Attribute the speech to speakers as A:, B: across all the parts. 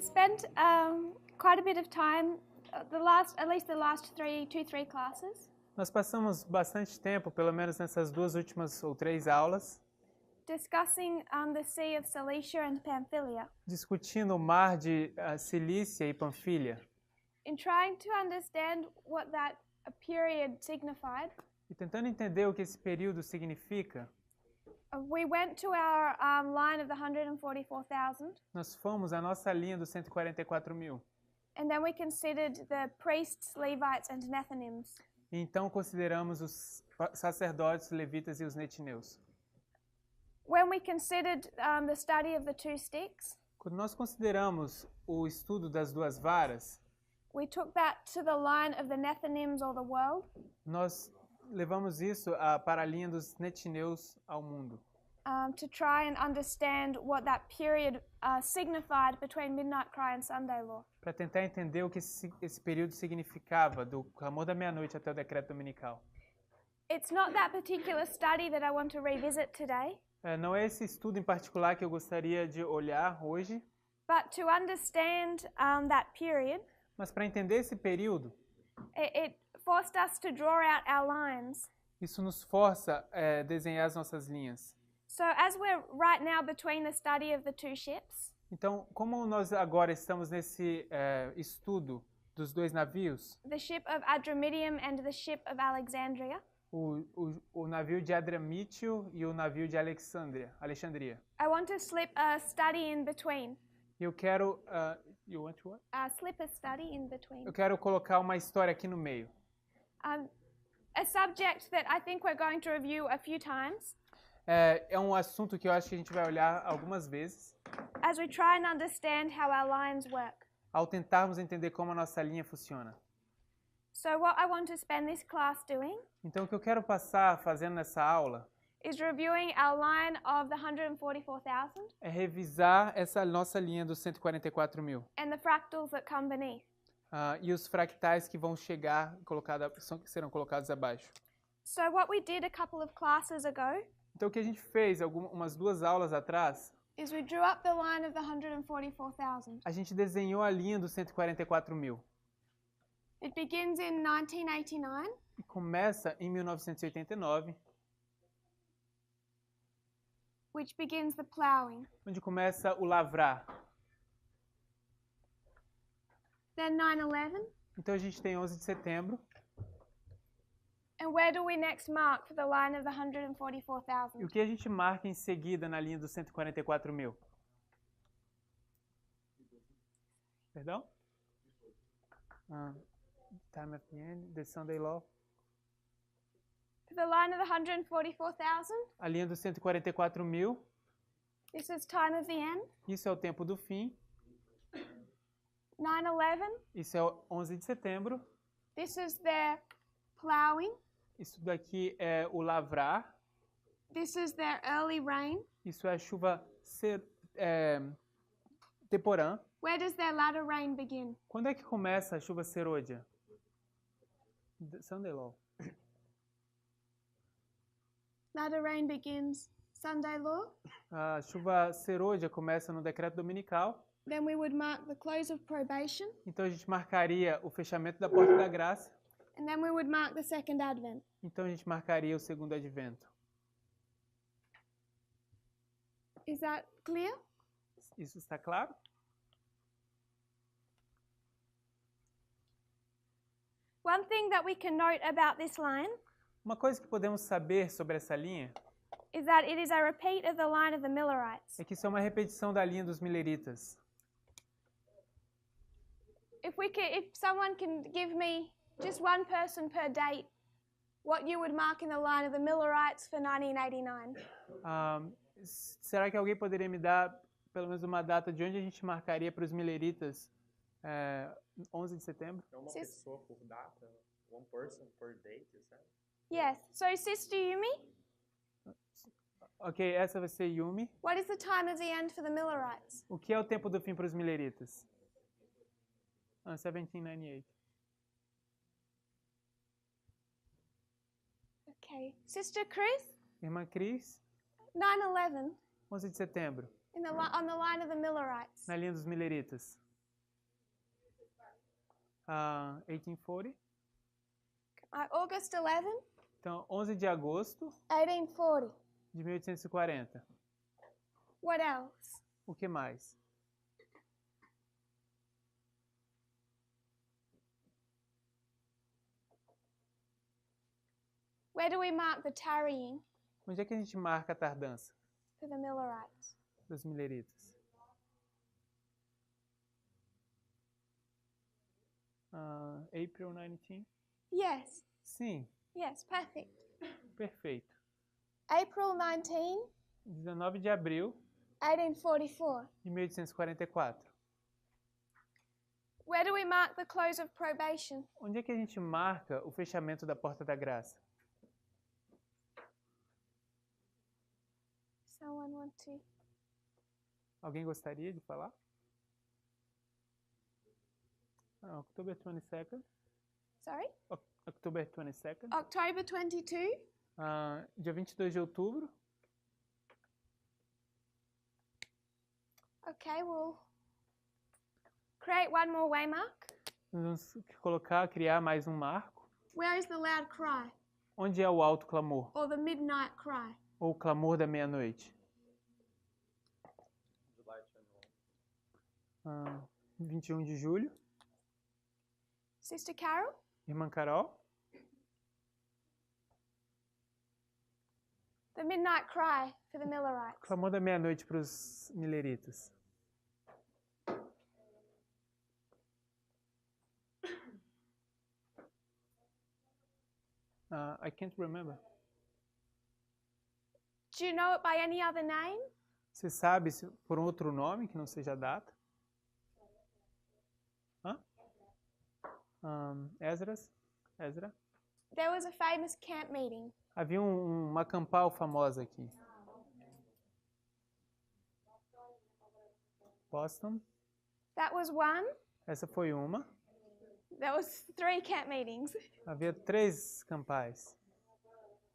A: spent quite a bit of time, at least the last three classes,
B: Nós passamos bastante tempo, pelo menos nessas duas últimas ou três aulas,
A: discussing the Sea of Cilicia and Pamphylia,
B: discutindo o mar de Cilícia e Panfilha
A: in trying to understand what that period signified.
B: e tentando entender o que esse período significa.
A: We went to our line of the 144,000,
B: Nós fomos à nossa linha dos 144.000.
A: and then we considered the priests, Levites, and Nethinims.
B: E então consideramos os sacerdotes, levitas e os netineus.
A: When we considered the study of the two sticks,
B: Quando nós consideramos o estudo das duas varas,
A: we took that to the line of the Nethinims or the world,
B: nós levamos isso para a linha dos netineus ao mundo,
A: to try and understand what that period signified between midnight cry and Sunday law.
B: para tentar entender o que esse período significava, do clamor da meia-noite até o decreto dominical.
A: It's not that particular study that I want to revisit today,
B: Não é esse estudo em particular que eu gostaria de olhar hoje,
A: but to understand that period,
B: mas para entender esse período,
A: it forced us to draw out our lines.
B: isso nos força a desenhar as nossas linhas.
A: So as we're right now between the study of the two ships,
B: Então, como nós agora estamos nesse estudo dos dois navios,
A: the ship of Adramyttium and the ship of Alexandria,
B: o navio de Adramítio e o navio de Alexandria.
A: I want to slip a study in between.
B: Eu quero you want what?
A: Slip a study in between.
B: Eu quero colocar uma história aqui no meio.
A: A subject that I think we're going to review a few times,
B: É um assunto que eu acho que a gente vai olhar algumas vezes,
A: as we try and understand how our lines work.
B: ao tentarmos entender como a nossa linha funciona.
A: So what I want to spend this class doing
B: Então, o que eu quero passar fazendo nessa aula
A: is reviewing our line of the 144,000
B: é revisar essa nossa linha dos 144.000
A: and the fractals that come beneath.
B: e os fractais que vão chegar, que serão colocados abaixo.
A: So what we did a couple of classes ago
B: Então, o que a gente fez umas duas aulas atrás,
A: is we drew up the line of the 144,000.
B: a gente desenhou a linha dos 144.000.
A: It begins in 1989
B: E começa em 1989,
A: which begins the ploughing.
B: onde começa o lavrar.
A: Then 9/11,
B: Então, a gente tem 11 de setembro.
A: and where do we next mark for the line of the
B: E
A: 144,000?
B: o que a gente marca em seguida na linha dos 144.000? Perdão? Time at the end, the Sunday Law.
A: For the line of the 144,000,
B: A linha dos 144.000,
A: this is time of the end.
B: isso é o tempo do fim.
A: 9/11,
B: Isso é o 11 de setembro.
A: this is their ploughing.
B: Isso daqui é o lavrar.
A: This is their early rain.
B: Isso é a chuva temporã.
A: Where does their latter rain begin?
B: Quando é que começa a chuva serôdia? Sunday Law.
A: Latter rain begins Sunday law.
B: A chuva serôdia começa no decreto dominical.
A: Then we would mark the close of probation.
B: Então a gente marcaria o fechamento da porta da graça.
A: And then we would mark the second advent.
B: Então a gente marcaria o segundo advento.
A: Is that clear?
B: Isso está claro?
A: One thing that we can note about this line
B: Uma coisa que podemos saber sobre essa linha
A: is that it is a repeat of the line of the Millerites.
B: é que isso é uma repetição da linha dos mileritas.
A: If someone can give me just one person per date, what you would mark in the line of the Millerites for 1989?
B: Será que alguém poderia me dar pelo menos uma data de onde a gente marcaria para os mileritas 11 de setembro?
C: É uma pessoa por data? One person per date, is that?
A: Yes. So, Sister Yumi,
B: Ok, essa vai ser Yumi.
A: what is the time of the end for the Millerites?
B: O que é o tempo do fim para os mileritas? 1798.
A: Okay. Sister Chris,
B: Irmã Cris,
A: 9/11
B: 11 de setembro,
A: on the line of the Millerites.
B: na linha dos mileritas. 1840.
A: August 11,
B: Então, 11 de agosto
A: 1840.
B: de 1840.
A: What else?
B: O que mais?
A: Where do we mark the tarrying
B: Onde é que a gente marca a tardança
A: for the Millerites?
B: dos mileritas? April 19.
A: Yes,
B: Sim,
A: yes, perfect.
B: perfeito.
A: April 19,
B: 19 de abril
A: 1844.
B: de 1844.
A: Where do we mark the close of probation?
B: Onde é que a gente marca o fechamento da porta da graça?
A: Someone want to?
B: Alguém gostaria de falar? October 22nd.
A: Sorry?
B: October 22nd.
A: October 22.
B: Dia 22 de outubro.
A: Okay, we'll create one more waymark.
B: Vamos criar mais um marco.
A: Where is the loud cry
B: Onde é o alto clamor?
A: or the midnight cry?
B: Ou o clamor da meia-noite?
C: July 21.
B: 21 de julho.
A: Sister Carol?
B: Irmã Carol.
A: The midnight cry for the Millerites.
B: Clamor da meia-noite para os mileritas. I can't remember.
A: Do you know it by any other name?
B: Você sabe por um outro nome que não seja a data? Ezra?
A: There was a famous camp meeting.
B: Havia uma campal famosa aqui. Boston.
A: That was one.
B: Essa foi uma.
A: There was 3 camp meetings.
B: Havia 3 campais.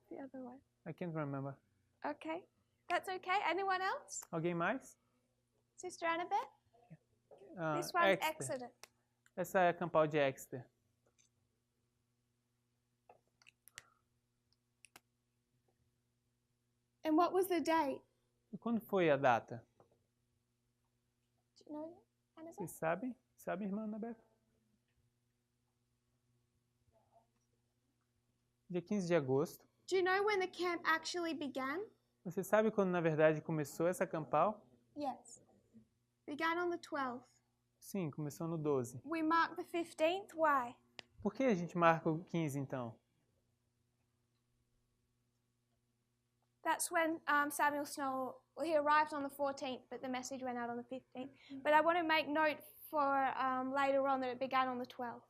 A: The other one.
B: I can't remember.
A: Okay. That's okay. Anyone else?
B: Alguém mais?
A: Sister Annabeth? This one's
B: Exeter.
A: Exeter.
B: Essa é a campal de Exeter.
A: And what was the date?
B: E quando foi a data?
A: Do you know, Annabeth?
B: Vocês sabem? Sabe, irmã Annabeth? Dia 15 de agosto.
A: Do you know when the camp actually began?
B: Você sabe quando, na verdade, começou essa campal?
A: Yes. Began on the 12th.
B: Sim, começou no 12.
A: We mark the 15th. Why?
B: Por que a gente marca o 15, então?
A: That's when Samuel Snow, well, he arrived on the 14th, but the message went out on the 15th. But I want to make note for later on that it began on the 12th.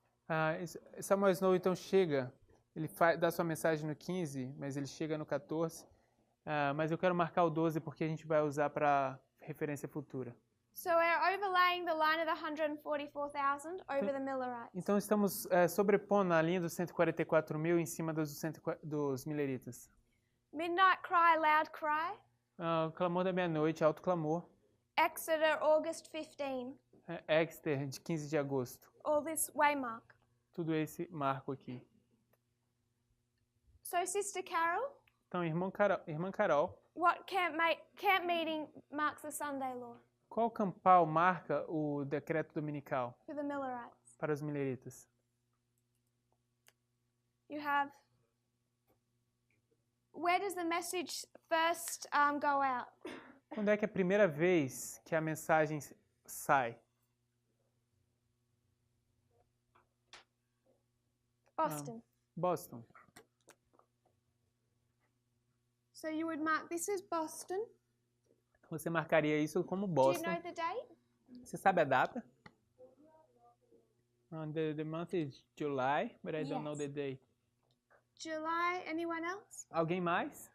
B: Samuel Snow, então, chega, ele dá sua mensagem no 15, mas ele chega no 14. Mas eu quero marcar o 12 porque a gente vai usar para referência futura.
A: So we're overlaying the line of the 144,000 over the Millerites.
B: Então, estamos sobrepondo a linha dos 144.000 em cima dos mileritas.
A: Midnight cry, loud cry.
B: Clamor da meia-noite, alto clamor.
A: Exeter, August 15.
B: Exeter, de 15 de agosto.
A: All this waymark.
B: Tudo esse marco aqui.
A: So, Sister Carol,
B: Então, irmã Carol,
A: what camp meeting marks the Sunday law
B: qual campal marca o decreto dominical
A: for the Millerites?
B: para os mileritas?
A: You have. Where does the message first go out?
B: Quando é que é a primeira vez que a mensagem sai?
A: Boston.
B: Boston.
A: So you would mark this as Boston.
B: Você marcaria isso como
A: Do you
B: Boston.
A: know the date?
B: Você sabe a data? The month is July, but I don't know the date.
A: July. Anyone else?
B: Alguém mais?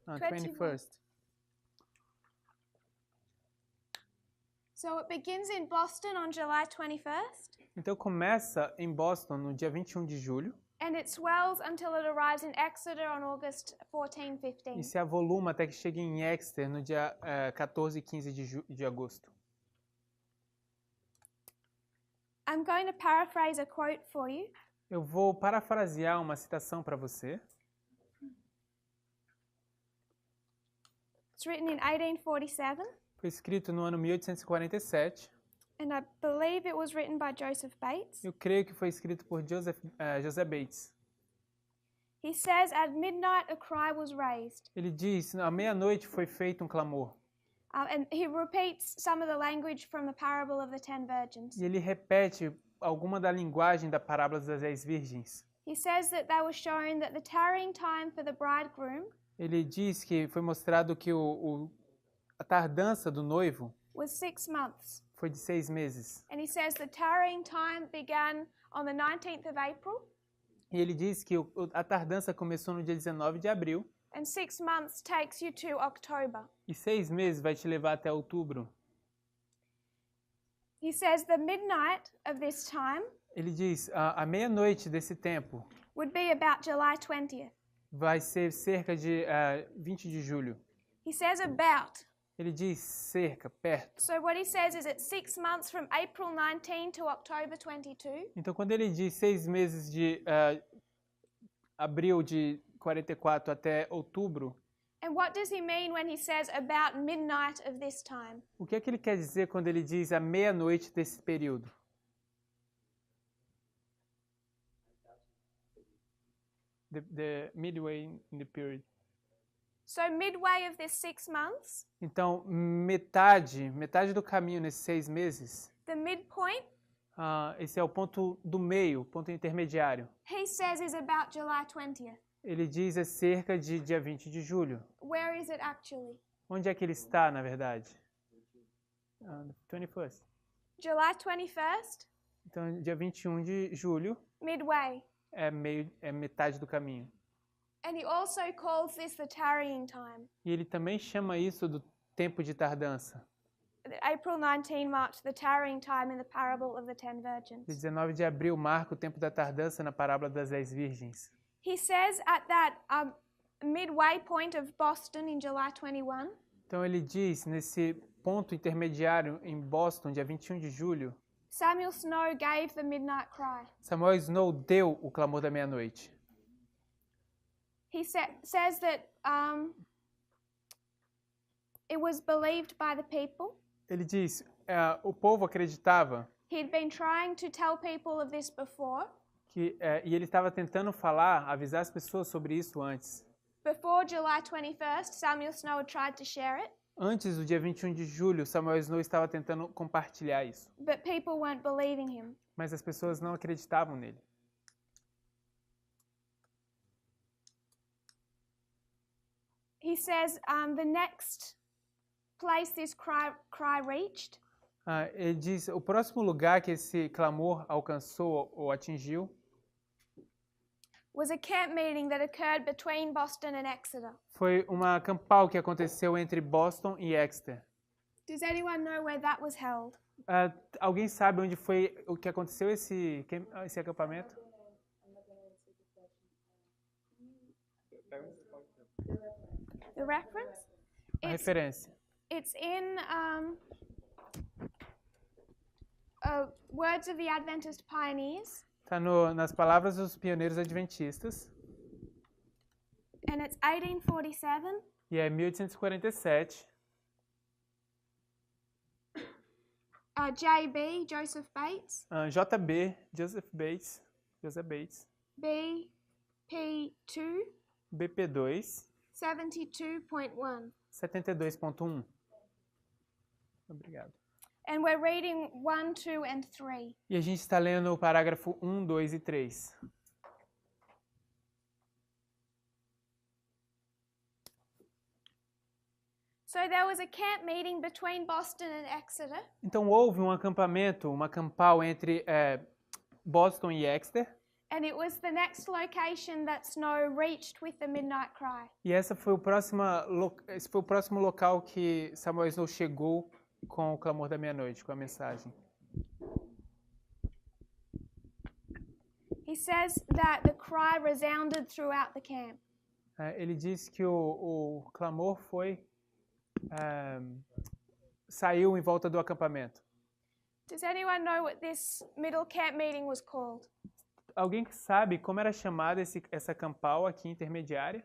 B: 21st.
A: So it begins in Boston on July 21st.
B: Então começa em Boston no dia 21 de julho
A: And it swells until it arrives in Exeter on August 14, 15.
B: e se avoluma até que chegue em Exeter no dia 14 e 15 de agosto.
A: I'm going to paraphrase a quote for you.
B: Eu vou parafrasear uma citação para você.
A: It's written in 1847,
B: Foi escrito no ano 1847.
A: and I believe it was written by Joseph Bates.
B: Eu creio que foi escrito por José Bates.
A: He says, "At midnight a cry was raised."
B: Ele diz, à meia-noite foi feito um clamor.
A: And he repeats some of the language from the parable of the 10 virgins.
B: E ele repete alguma da linguagem da parábola das 10 virgens.
A: He says that they were shown that the tarrying time for the bridegroom
B: Ele diz que foi mostrado que a tardança do noivo
A: was 6 months.
B: foi de 6 meses.
A: And he says the tarrying time began on the 19th of April,
B: E ele diz que a tardança começou no dia 19 de abril
A: and 6 months takes you to October.
B: e 6 meses vai te levar até outubro.
A: He says the midnight of this time
B: Ele diz, a meia-noite desse tempo
A: would be about July 20th.
B: vai ser cerca de 20 de julho.
A: He says about.
B: Ele diz cerca, perto.
A: So what he says is it's 6 months from April 19 to October 22.
B: Então, quando ele diz 6 meses de abril de 44 até outubro,
A: And what does he mean when he says about midnight of this time?
B: o que é que ele quer dizer quando ele diz a meia-noite desse período? The midway in the period.
A: So midway of this 6 months,
B: Então, metade do caminho nesses 6 meses,
A: the midpoint,
B: esse é o ponto do meio, o ponto intermediário.
A: he says is about July 20th.
B: Ele diz é cerca de dia 20 de julho.
A: Where is it actually?
B: Onde é que ele está, na verdade? 21st.
A: July 21st,
B: Então, dia 21 de julho
A: midway.
B: é metade do caminho.
A: And he also calls this the tarrying time.
B: E ele também chama isso do tempo de tardança.
A: April 19 marked the tarrying time in the parable of the 10 virgins.
B: 19 de abril marca o tempo da tardança na parábola das 10 virgens.
A: He says at that midway point of Boston in July 21,
B: Então ele diz, nesse ponto intermediário em Boston, dia 21 de julho,
A: Samuel Snow gave the midnight cry.
B: Samuel Snow deu o clamor da meia-noite.
A: He says that it was believed by the people.
B: Ele diz, o povo acreditava
A: He'd been trying to tell people of this before.
B: e ele estava tentando avisar as pessoas sobre isso antes.
A: Before July 21st, Samuel Snow had tried to share it,
B: Antes do dia 21 de julho, Samuel Snow estava tentando compartilhar isso.
A: but people weren't believing him.
B: Mas as pessoas não acreditavam nele.
A: He says the next place this cry reached
B: Ele diz, o próximo lugar que esse clamor alcançou ou atingiu
A: was a camp meeting that occurred between Boston and Exeter.
B: foi uma campal que aconteceu entre Boston e Exeter.
A: Does anyone know where that was held?
B: Alguém sabe onde foi o que aconteceu esse acampamento?
A: The reference?
B: A referência.
A: It's in Words of the Adventist Pioneers,
B: Está nas palavras dos pioneiros adventistas.
A: and it's 1847.
B: E é 1847.
A: JB, Joseph Bates,
B: JB, Joseph Bates,
A: BP2,
B: BP2,
A: 72.1.
B: 72.1. Obrigado.
A: And we're reading 1, 2, and 3.
B: E a gente está lendo o parágrafo 1, 2 e 3.
A: So there was a camp meeting between Boston and Exeter,
B: Então houve um acampamento, uma campal entre Boston e Exeter.
A: and it was the next location that Snow reached with the midnight cry.
B: E esse foi o próximo local que Samuel Snow chegou com o clamor da meia-noite, com a mensagem.
A: He says that the cry resounded throughout the camp.
B: Ele diz que o clamor saiu em volta do acampamento.
A: Does anyone know what this middle camp meeting was called?
B: Alguém que sabe como era chamada essa campal aqui intermediária?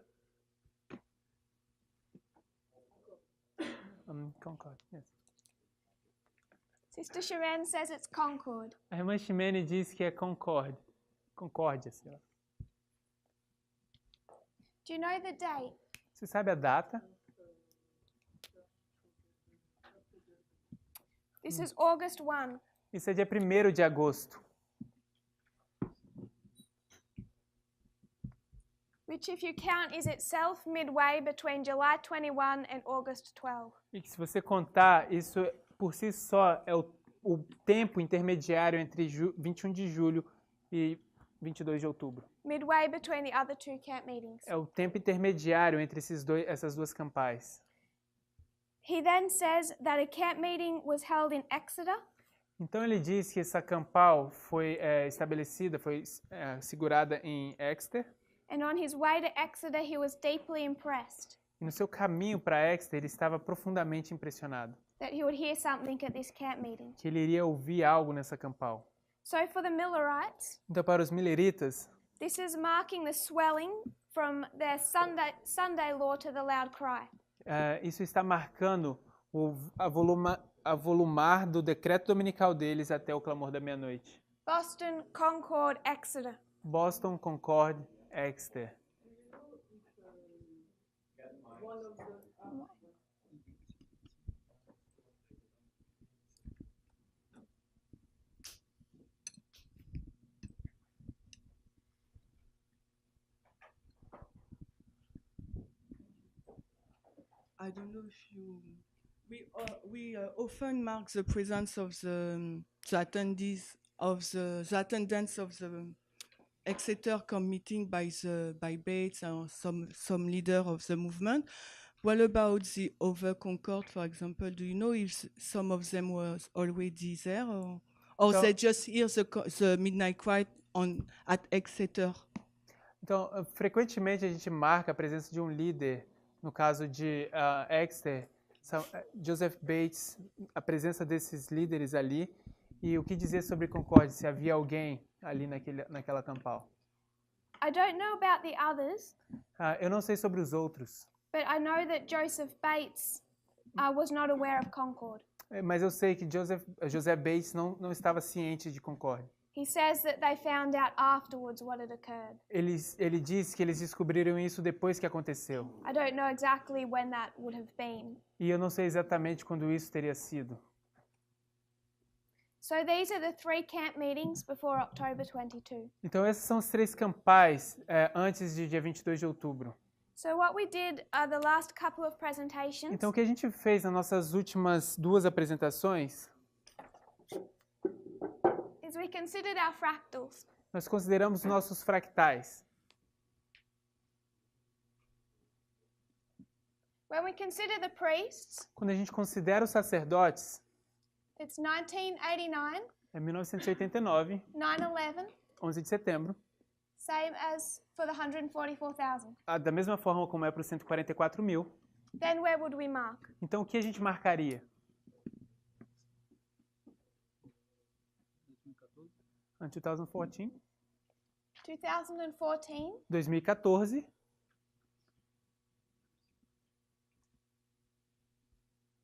B: Concord, yes.
A: Sister Sharon says it's Concord.
B: A irmã Ximene diz que é Concord. Concórdia, sei lá.
A: Do you know the date?
B: Você sabe a data?
A: This is August 1.
B: Isso é dia 1º de agosto.
A: Which, if you count, is itself midway between July 21 and August 12.
B: E que se você contar, isso por si só é o tempo intermediário entre 21 de julho e 22 de outubro.
A: Midway between the other two camp meetings.
B: É o tempo intermediário entre essas duas campais.
A: He then says that a camp meeting was held in Exeter.
B: Então ele diz que essa campal foi estabelecida, foi segurada em Exeter.
A: And on his way to Exeter, he was deeply impressed
B: E no seu caminho para Exeter, ele estava profundamente impressionado.
A: that he would hear something at this camp meeting.
B: Que ele iria ouvir algo nessa campal.
A: So for the Millerites,
B: Então para os mileritas,
A: this is marking the swelling from their Sunday law to the loud cry.
B: Isso está marcando a volumar do decreto dominical deles até o clamor da meia-noite.
A: Boston, Concord, Exeter.
B: Boston, Concord, Exeter.
D: I don't know if you. We often mark the presence of the attendees of the attendance of the Exeter camp meeting by Bates or some leader of the movement. What about the other Concord, for example? Do you know if some of them was already there, or they just hear the midnight cry at Exeter?
B: Então, frequentemente a gente marca a presença de um líder. No caso de Exeter, Joseph Bates, a presença desses líderes ali. E o que dizer sobre Concórdia, se havia alguém ali naquela campal?
A: I don't know about the others,
B: Eu não sei sobre os outros,
A: but I know that Joseph Bates was not aware of Concord.
B: mas eu sei que José Bates não estava ciente de Concórdia.
A: He says that they found out afterwards what had occurred.
B: Ele diz que eles descobriram isso depois que aconteceu.
A: I don't know exactly when that would have been.
B: E eu não sei exatamente quando isso teria sido.
A: So these are the 3 camp meetings before October 22.
B: Então esses são os 3 campais antes de dia 22 de outubro.
A: So what we did the last couple of presentations
B: Então o que a gente fez nas nossas últimas 2 apresentações,
A: is we considered our fractals.
B: nós consideramos nossos fractais.
A: When we consider the priests,
B: Quando a gente considera os sacerdotes,
A: it's 1989,
B: é 1989,
A: 9/11,
B: 11 de setembro,
A: same as for the 144,000.
B: da mesma forma como é para os 144 mil.
A: Then where would we mark?
B: Então o que a gente marcaria? Em 2014,
A: 2014,
B: 2014,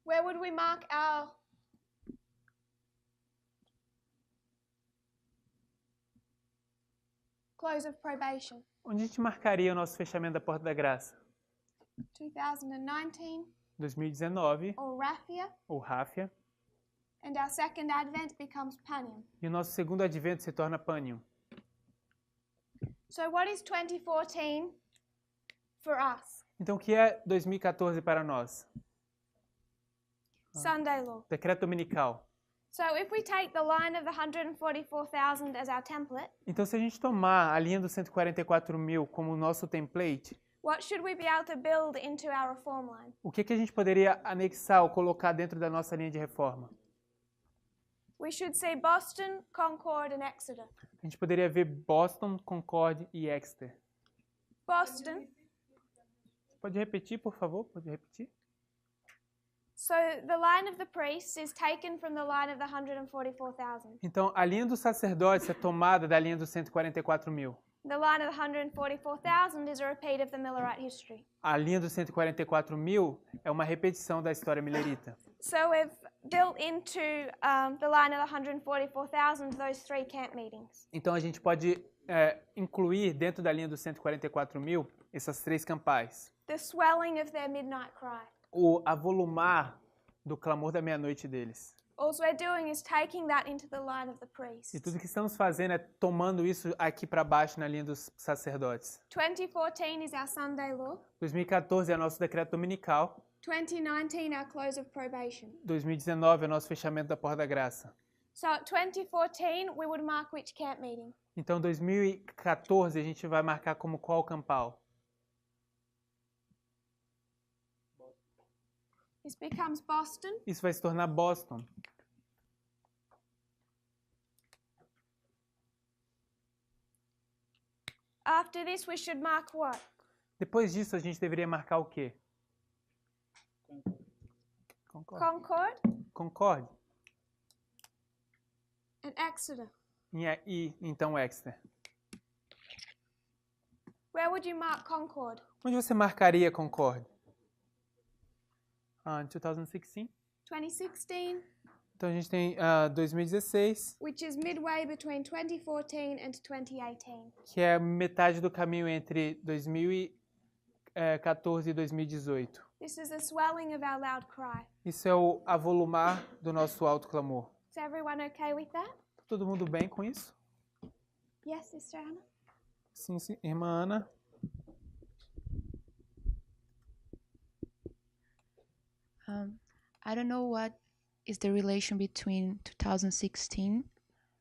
A: where would we mark our close of probation?
B: onde a gente marcaria o nosso fechamento da Porta da Graça?
A: 2019
B: 2019,
A: or Raphia,
B: ou Ráfia,
A: and our second advent becomes Panim.
B: e o nosso segundo advento se torna Pânium.
A: So what is 2014 for us?
B: Então o que é 2014 para nós?
A: Sunday law.
B: Decreto dominical.
A: So if we take the line of the 144,000 as our template,
B: Então se a gente tomar a linha dos 144 mil como o nosso template,
A: what should we be able to build into our reform line?
B: o que a gente poderia anexar ou colocar dentro da nossa linha de reforma?
A: We should say Boston, Concord, and Exeter.
B: A gente poderia ver Boston, Concord e Exeter.
A: Boston,
B: Pode repetir, por favor? Pode repetir?
A: So the line of the priests is taken from the line of the 144,000.
B: Então, a linha dos sacerdotes é tomada da linha dos 144 mil.
A: The line of the 144,000 is a repeat of the Millerite history.
B: A linha dos 144 mil é uma repetição da história milerita.
A: So we've built into the line of the 144,000 those 3 camp meetings.
B: Então, a gente pode incluir dentro da linha dos 144 mil essas 3 campais.
A: The swelling of their midnight cry.
B: O avolumar do clamor da meia-noite deles.
A: All we're doing is taking that into the line of the priests.
B: E tudo que estamos fazendo é tomando isso aqui para baixo na linha dos sacerdotes.
A: 2014 is our Sunday law.
B: 2014 é nosso decreto dominical.
A: 2019 our close of probation.
B: 2019 é nosso fechamento da porta da graça.
A: So at 2014 we would mark which camp meeting?
B: Então, 2014 a gente vai marcar como qual campal?
A: This becomes Boston.
B: Isso vai se tornar Boston.
A: After this we should mark what?
B: Depois disso, a gente deveria marcar o quê?
A: Concord
B: Concord.
A: and Exeter.
B: E então Exeter.
A: Where would you mark Concord?
B: Onde você marcaria Concord? 2016.
A: 2016,
B: Então a gente tem 2016,
A: which is midway between 2014 and 2018.
B: que é metade do caminho entre 2014 e 2018.
A: This is the swelling of our loud cry.
B: Isso é o avolumar do nosso alto clamor.
A: Is everyone okay with that?
B: Tá todo mundo bem com isso?
A: Yes, Sister Anna?
B: Sim, sim. Irmã Ana?
E: I don't know what is the relation between 2016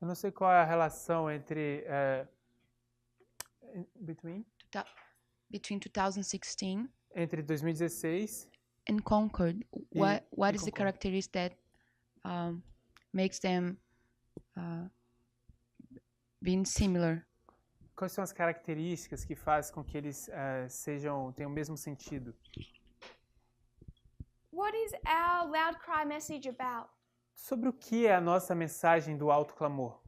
B: Eu não sei qual é a relação entre
E: between 2016
B: entre 2016
E: and Concord. What
B: e
E: is the
B: Concord.
E: characteristic that makes them being similar?
B: Quais são as características que fazem com que eles tenham o mesmo sentido?
A: What is our loud cry message about?
B: Sobre o que é a nossa mensagem do alto clamor?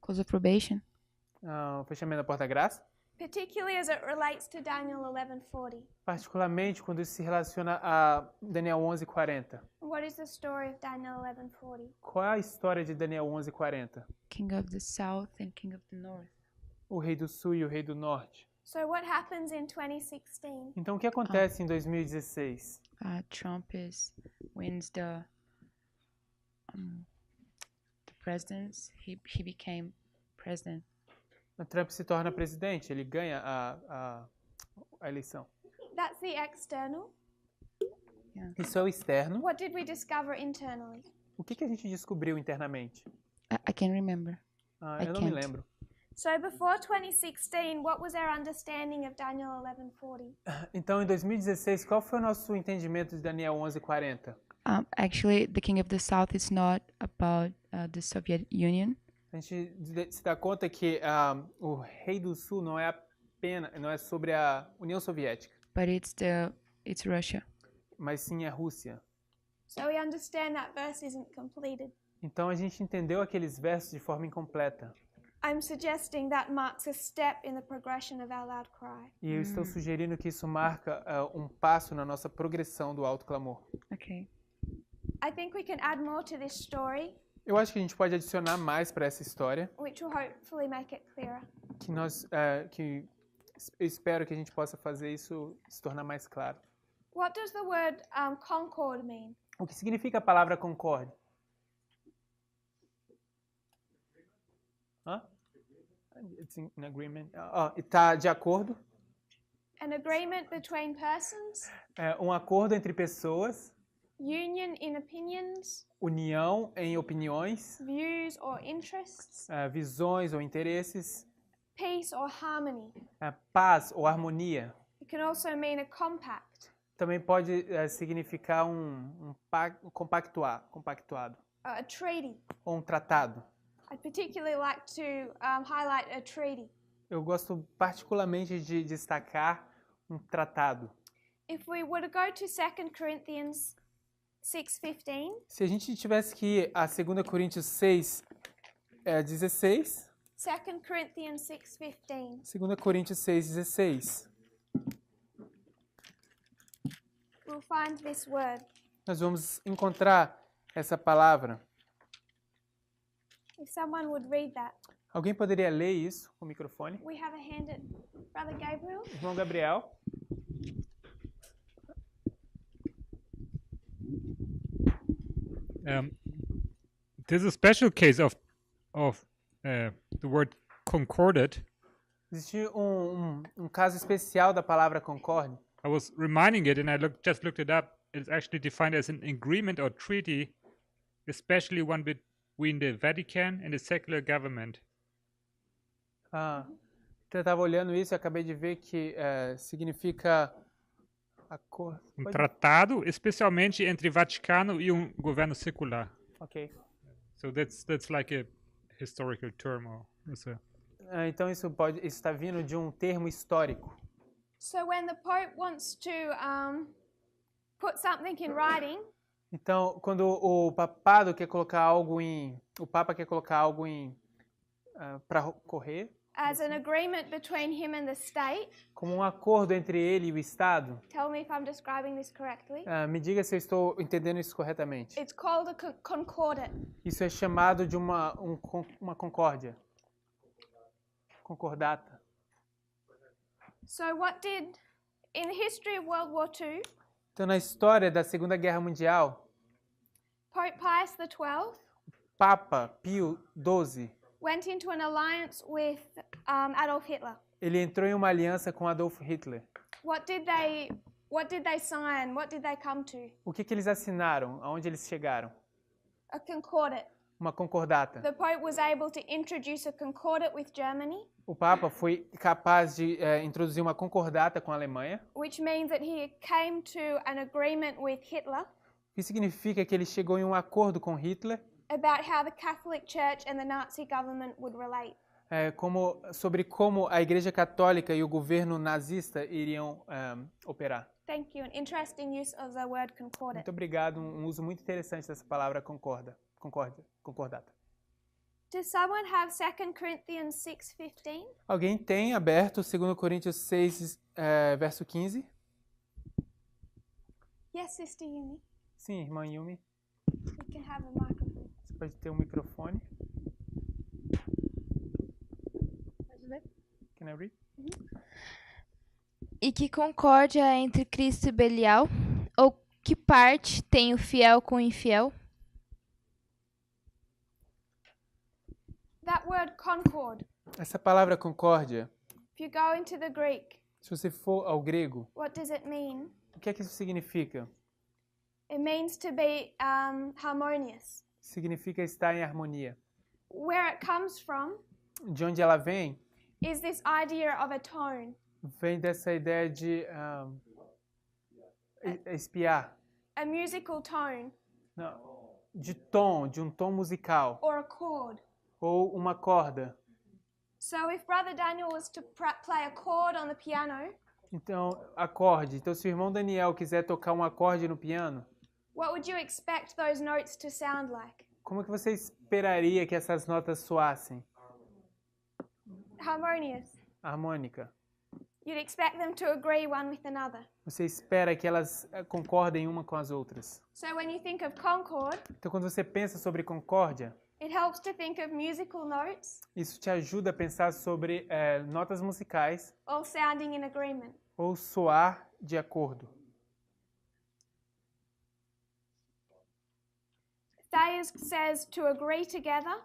E: Close of probation.
B: O fechamento da porta da graça?
A: Particularly as it relates to Daniel 11:40.
B: Particularmente quando isso se relaciona a Daniel 11:40.
A: What is the story of Daniel 11:40?
B: Qual é a história de Daniel 11:40?
E: King of the South and King of the North.
B: O rei do sul e o rei do norte.
A: So what happens in 2016?
B: Então o que acontece em 2016?
E: Trump wins the presidency. He became president.
B: O Trump se torna presidente, ele ganha a eleição.
A: That's the external.
B: Isso é o externo.
A: What did we discover internally?
B: O que a gente descobriu internamente?
E: I can't remember.
B: Eu não me lembro.
A: So before 2016, what was our understanding of Daniel 11:40?
B: Então, em 2016, qual foi o nosso entendimento de Daniel 11:40?
E: Actually, the King of the South is not about the Soviet Union.
B: A gente se dá conta que o rei do sul não é sobre a União Soviética,
E: But it's Russia.
B: mas sim a Rússia.
A: So we understand that verse isn't completed.
B: Então a gente entendeu aqueles versos de forma incompleta.
A: I'm suggesting that marks a step in the progression of our loud cry.
B: E eu estou sugerindo que isso marca um passo na nossa progressão do alto clamor.
E: Okay.
A: I think we can add more to this story,
B: Eu acho que a gente pode adicionar mais para essa história,
A: which will hopefully make it clearer.
B: que eu espero que a gente possa fazer isso se tornar mais claro.
A: What does the word concord mean?
B: O que significa a palavra concorde? It's in agreement. Está de acordo.
A: An agreement between persons,
B: Um acordo entre pessoas,
A: union in opinions,
B: união em opiniões,
A: views or interests,
B: visões ou interesses,
A: peace or harmony.
B: paz ou harmonia.
A: It can also mean a compact,
B: Também pode significar compactuado,
A: a treaty.
B: ou um tratado.
A: I'd particularly like to highlight a treaty.
B: Eu gosto particularmente de destacar um tratado.
A: If we were to go to 2 Corinthians 6:15.
B: Se a gente tivesse que ir a 2 Coríntios 6, 16,
A: 2 Corinthians 6:15.
B: 2 Coríntios 6, 16,
A: We'll find this word.
B: nós vamos encontrar essa palavra.
A: If someone would read that.
B: Alguém poderia ler isso com o microfone?
A: We have a hand at Brother Gabriel.
B: Irmão Gabriel.
F: There's a special case of the word concorded.
B: Existe um caso especial da palavra concorde.
F: I was reminding it, and I just looked it up. It's actually defined as an agreement or treaty, especially one between the Vatican and the secular government.
B: Eu estava olhando isso e acabei de ver que significa acordo.
F: Tratado, especialmente entre Vaticano e governo secular.
B: Ok.
F: So that's like a historical term, or
B: Então isso está vindo de um termo histórico.
A: So when the Pope wants to put something in writing,
B: então quando o Papa quer colocar algo para correr,
A: as an agreement between him and the state,
B: como um acordo entre ele e o Estado.
A: Tell me if I'm describing this correctly.
B: Me diga se eu estou entendendo isso corretamente.
A: It's called a concordat.
B: Isso é chamado de uma concórdia. Concordata.
A: So in the history of World War II,
B: então na história da Segunda Guerra Mundial,
A: Pope Pius XII,
B: Papa Pio XII,
A: went into an alliance with Adolf Hitler.
B: Ele entrou em uma aliança com Adolf Hitler.
A: What did they sign? What did they come to?
B: O que eles assinaram? Aonde eles chegaram?
A: A concordat.
B: Uma concordata.
A: The Pope was able to introduce a concordat with Germany.
B: O Papa foi capaz de introduzir uma concordata com a Alemanha.
A: Which means that he came to an agreement with Hitler.
B: O que significa que ele chegou em um acordo com Hitler.
A: About how the Catholic Church and the Nazi government would relate.
B: Sobre como a Igreja Católica e o governo nazista iriam operar.
A: Thank you. An interesting use of the word concordat.
B: Muito obrigado. Um uso muito interessante dessa palavra concordata.
A: Does someone have 2 Corinthians 6:15?
B: Alguém tem aberto 2 Coríntios 6, verso 15?
A: Yes, Sister Yumi.
B: Sim, irmã Yumi.
A: We can have a microphone.
B: Você pode ter um microfone. Can I read?
G: E que concórdia entre Cristo e Belial? Ou que parte tem o fiel com o infiel?
A: That word concord.
B: Essa palavra concórdia,
A: If you go into the Greek,
B: se você for ao grego,
A: what does it mean?
B: o que é que isso significa?
A: It means to be harmonious.
B: Significa estar em harmonia.
A: Where it comes from
B: De onde ela vem?
A: is this idea of a tone.
B: Vem dessa ideia de espiar.
A: A musical tone.
B: Não, de um tom musical.
A: Or a chord.
B: Ou uma corda.
A: So if Brother Daniel was to play a chord on the piano,
B: então, acorde. Então, se o irmão Daniel quiser tocar um acorde no piano,
A: what would you expect those notes to sound like?
B: como que você esperaria que essas notas soassem?
A: Harmonious.
B: Harmônica.
A: You'd expect them to agree one with another.
B: Você espera que elas concordem uma com as outras.
A: So when you think of concord,
B: então, quando você pensa sobre concórdia,
A: it helps to think of musical notes.
B: Isso te ajuda a pensar sobre notas musicais.
A: All sounding in agreement.
B: Ou soar de acordo.
A: Thayer says to agree together.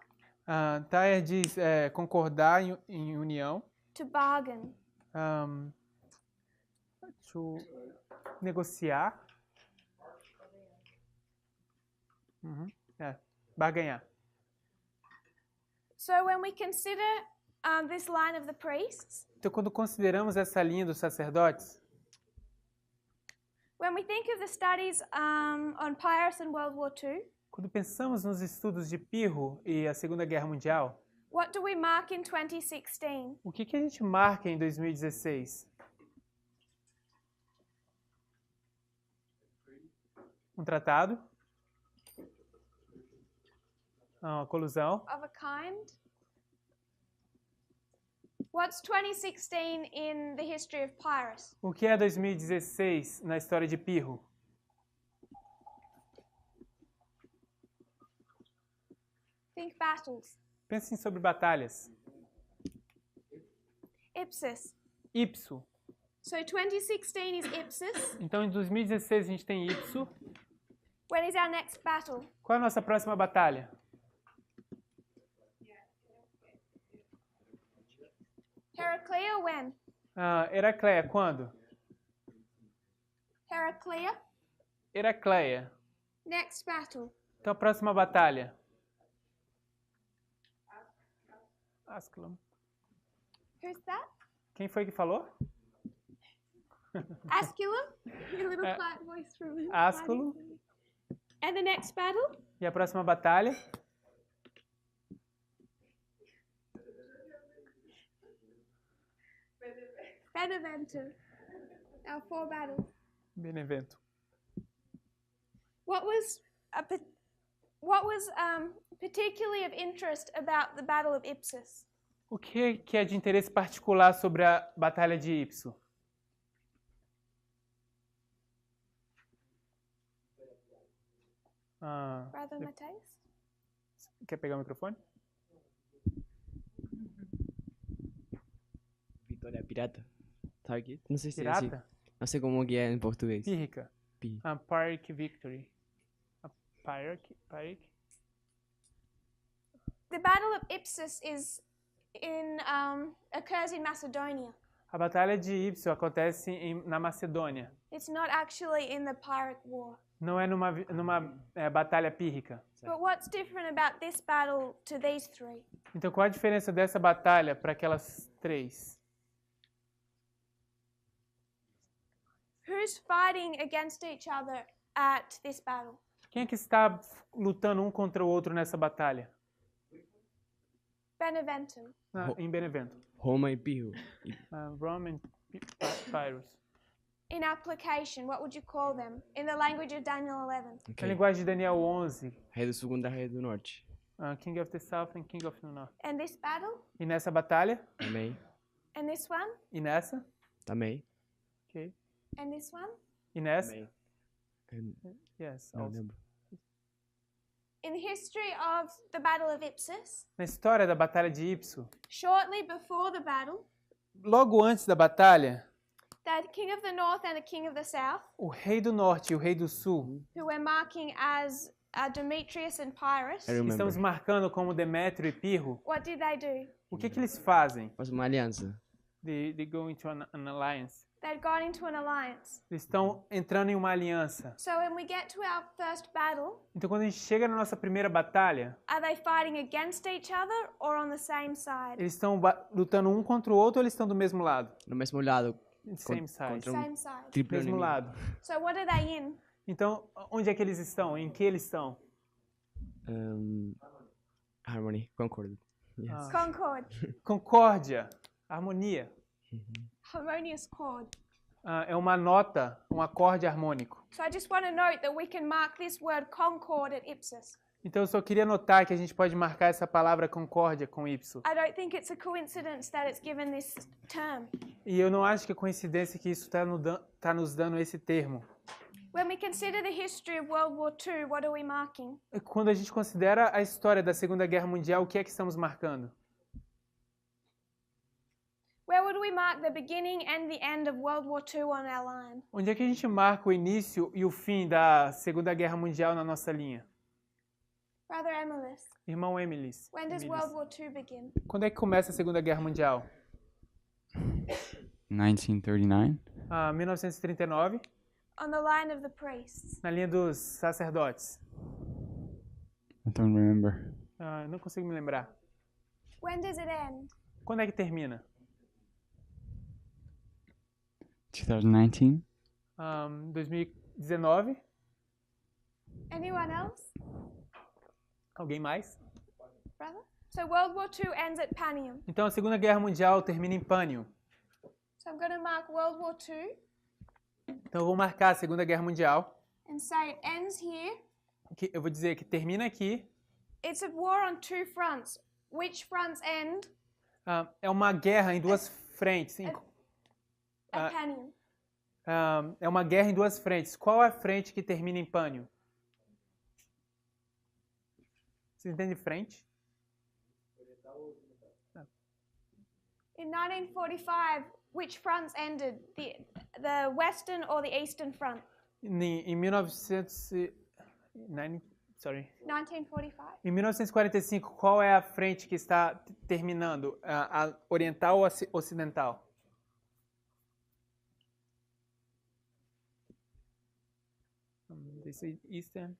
B: Thayer diz concordar em união.
A: To bargain.
B: To negociar. Barganhar.
A: So when we consider this line of the priests,
B: então, quando consideramos essa linha dos sacerdotes,
A: when we think of the studies on Pius and World War II,
B: quando pensamos nos estudos de Pirro e a Segunda Guerra Mundial,
A: what do we mark in 2016?
B: O que a gente marca em 2016? Um tratado. Uma colusão.
A: of a kind. What's 2016 in the history of Pyrrhus?
B: O que é 2016 na história de Pirro?
A: Think battles.
B: Pensem sobre batalhas.
A: Ipsus.
B: Ipso.
A: So 2016 is Ipsus.
B: Então, em 2016 a gente tem Ipso.
A: When is our next battle?
B: Qual é a nossa próxima batalha?
A: Heraclea, when?
B: Heracleia, quando?
A: Heraclea.
B: Heracleia.
A: Next battle.
B: Então, a próxima batalha? Ascalon.
A: Who's that?
B: Quem foi que falou?
A: Asculum? Your little
B: Uh,
A: quiet voice from
B: Asculum.
A: And the next battle?
B: E a próxima batalha?
A: Benevento. Our 4 battles.
B: Benevento.
A: What was particularly of interest about the Battle of Ipsus?
B: O que é de interesse particular sobre a Batalha de Ipso?
A: Brother Mateus?
B: Quer pegar o microfone?
H: Vitória pirata. Sabe que? Não sei se é assim.
B: Pirata?
H: Não sei como que é em português.
B: Pírrica. Pyrrhic Victory. Pyrrhic.
A: The Battle of Ipsus occurs in Macedonia.
B: A Batalha de Ipso acontece na Macedônia.
A: It's not actually in the Pyrrhic War.
B: Não é numa batalha pírrica.
A: But what's different about this battle to these 3?
B: Então, qual a diferença dessa batalha para aquelas 3?
A: Who's fighting against each other at this battle?
B: Quem é que está lutando um contra o outro nessa batalha?
A: Benevento.
B: Em Benevento.
H: Roma e Pirro.
B: Rome and Pyrrhus.
A: In application, what would you call them? In the language of Daniel 11.
B: Na linguagem de Daniel 11.
H: Rei do Sul contra Rei do Norte.
B: King of the South and King of the North.
A: And this battle?
B: E nessa batalha?
H: Também.
A: And this one?
B: E nessa?
H: Também.
B: Ok.
A: And this one?
B: E nessa?
H: Também.
B: Yes.
H: Não
B: Also.
H: lembro.
A: In the history of the Battle of Ipsus,
B: Na história da Batalha de Ipso,
A: shortly before the battle,
B: logo antes da batalha,
A: the King of the North and the King of the South,
B: o rei do norte e o rei do sul,
A: who we're marking as Demetrius and Pyrrhus,
H: I remember.
B: estamos marcando como Demétrio e Pirro,
A: what did they do?
B: o que eles fazem?
H: Faz uma aliança.
B: They go into an alliance.
A: They'd gone into an alliance.
B: Eles estão entrando em uma aliança.
A: So when we get to our first battle,
B: Então, quando a gente chega na nossa primeira batalha,
A: are they fighting against each other or on the same side?
B: eles estão lutando um contra o outro ou eles estão do mesmo lado?
H: No mesmo lado.
B: Same side.
H: Contra
A: Same side.
H: triplo
B: Mesmo
H: inimigo.
B: lado.
A: So what are they in?
B: Então, onde é que eles estão? Em que eles estão?
H: Harmony. Concord. Yes.
A: Concord.
B: Concórdia, harmonia.
A: Harmonious chord.
B: É uma nota, um acorde harmônico.
A: So I just want to note that we can mark this word concord at Ipsus.
B: Então, eu só queria notar que a gente pode marcar essa palavra concórdia com Y.
A: I don't think it's a coincidence that it's given this term.
B: E eu não acho que é coincidência que isso está nos dando esse termo.
A: When we consider the history of World War II, what are we marking?
B: Quando a gente considera a história da Segunda Guerra Mundial, o que é que estamos marcando?
A: Where would we mark the beginning and the end of World War II on our line?
B: Onde é que a gente marca o início e o fim da Segunda Guerra Mundial na nossa linha?
A: Brother Emilis,
B: Irmão Emilis.
A: when does World War II begin?
B: Quando é que começa a Segunda Guerra Mundial?
I: 1939.
B: 1939,
A: On the line of the priests.
B: na linha dos sacerdotes.
I: I don't remember.
B: Não consigo me lembrar.
A: When does it end?
B: Quando é que termina?
I: 2019.
B: 2019.
A: Anyone else?
B: Alguém mais?
A: Brother? So World War II ends at Panium.
B: Então a Segunda Guerra Mundial termina em Pânio.
A: So I'm going to mark World War II
B: Então eu vou marcar a Segunda Guerra Mundial.
A: and say it ends here
B: Eu vou dizer que termina aqui
A: It's a war on two fronts. Which fronts end?
B: É uma guerra em duas frentes.
A: At Panion.
B: É uma guerra em duas frentes. Qual é a frente que termina em pânio? Você entende frente?
A: In 1945, which fronts ended? The Western or the Eastern Front?
B: Em
A: 1945.
B: Em 1945, qual é a frente que está terminando? A oriental ou a ocidental? They say Eastern.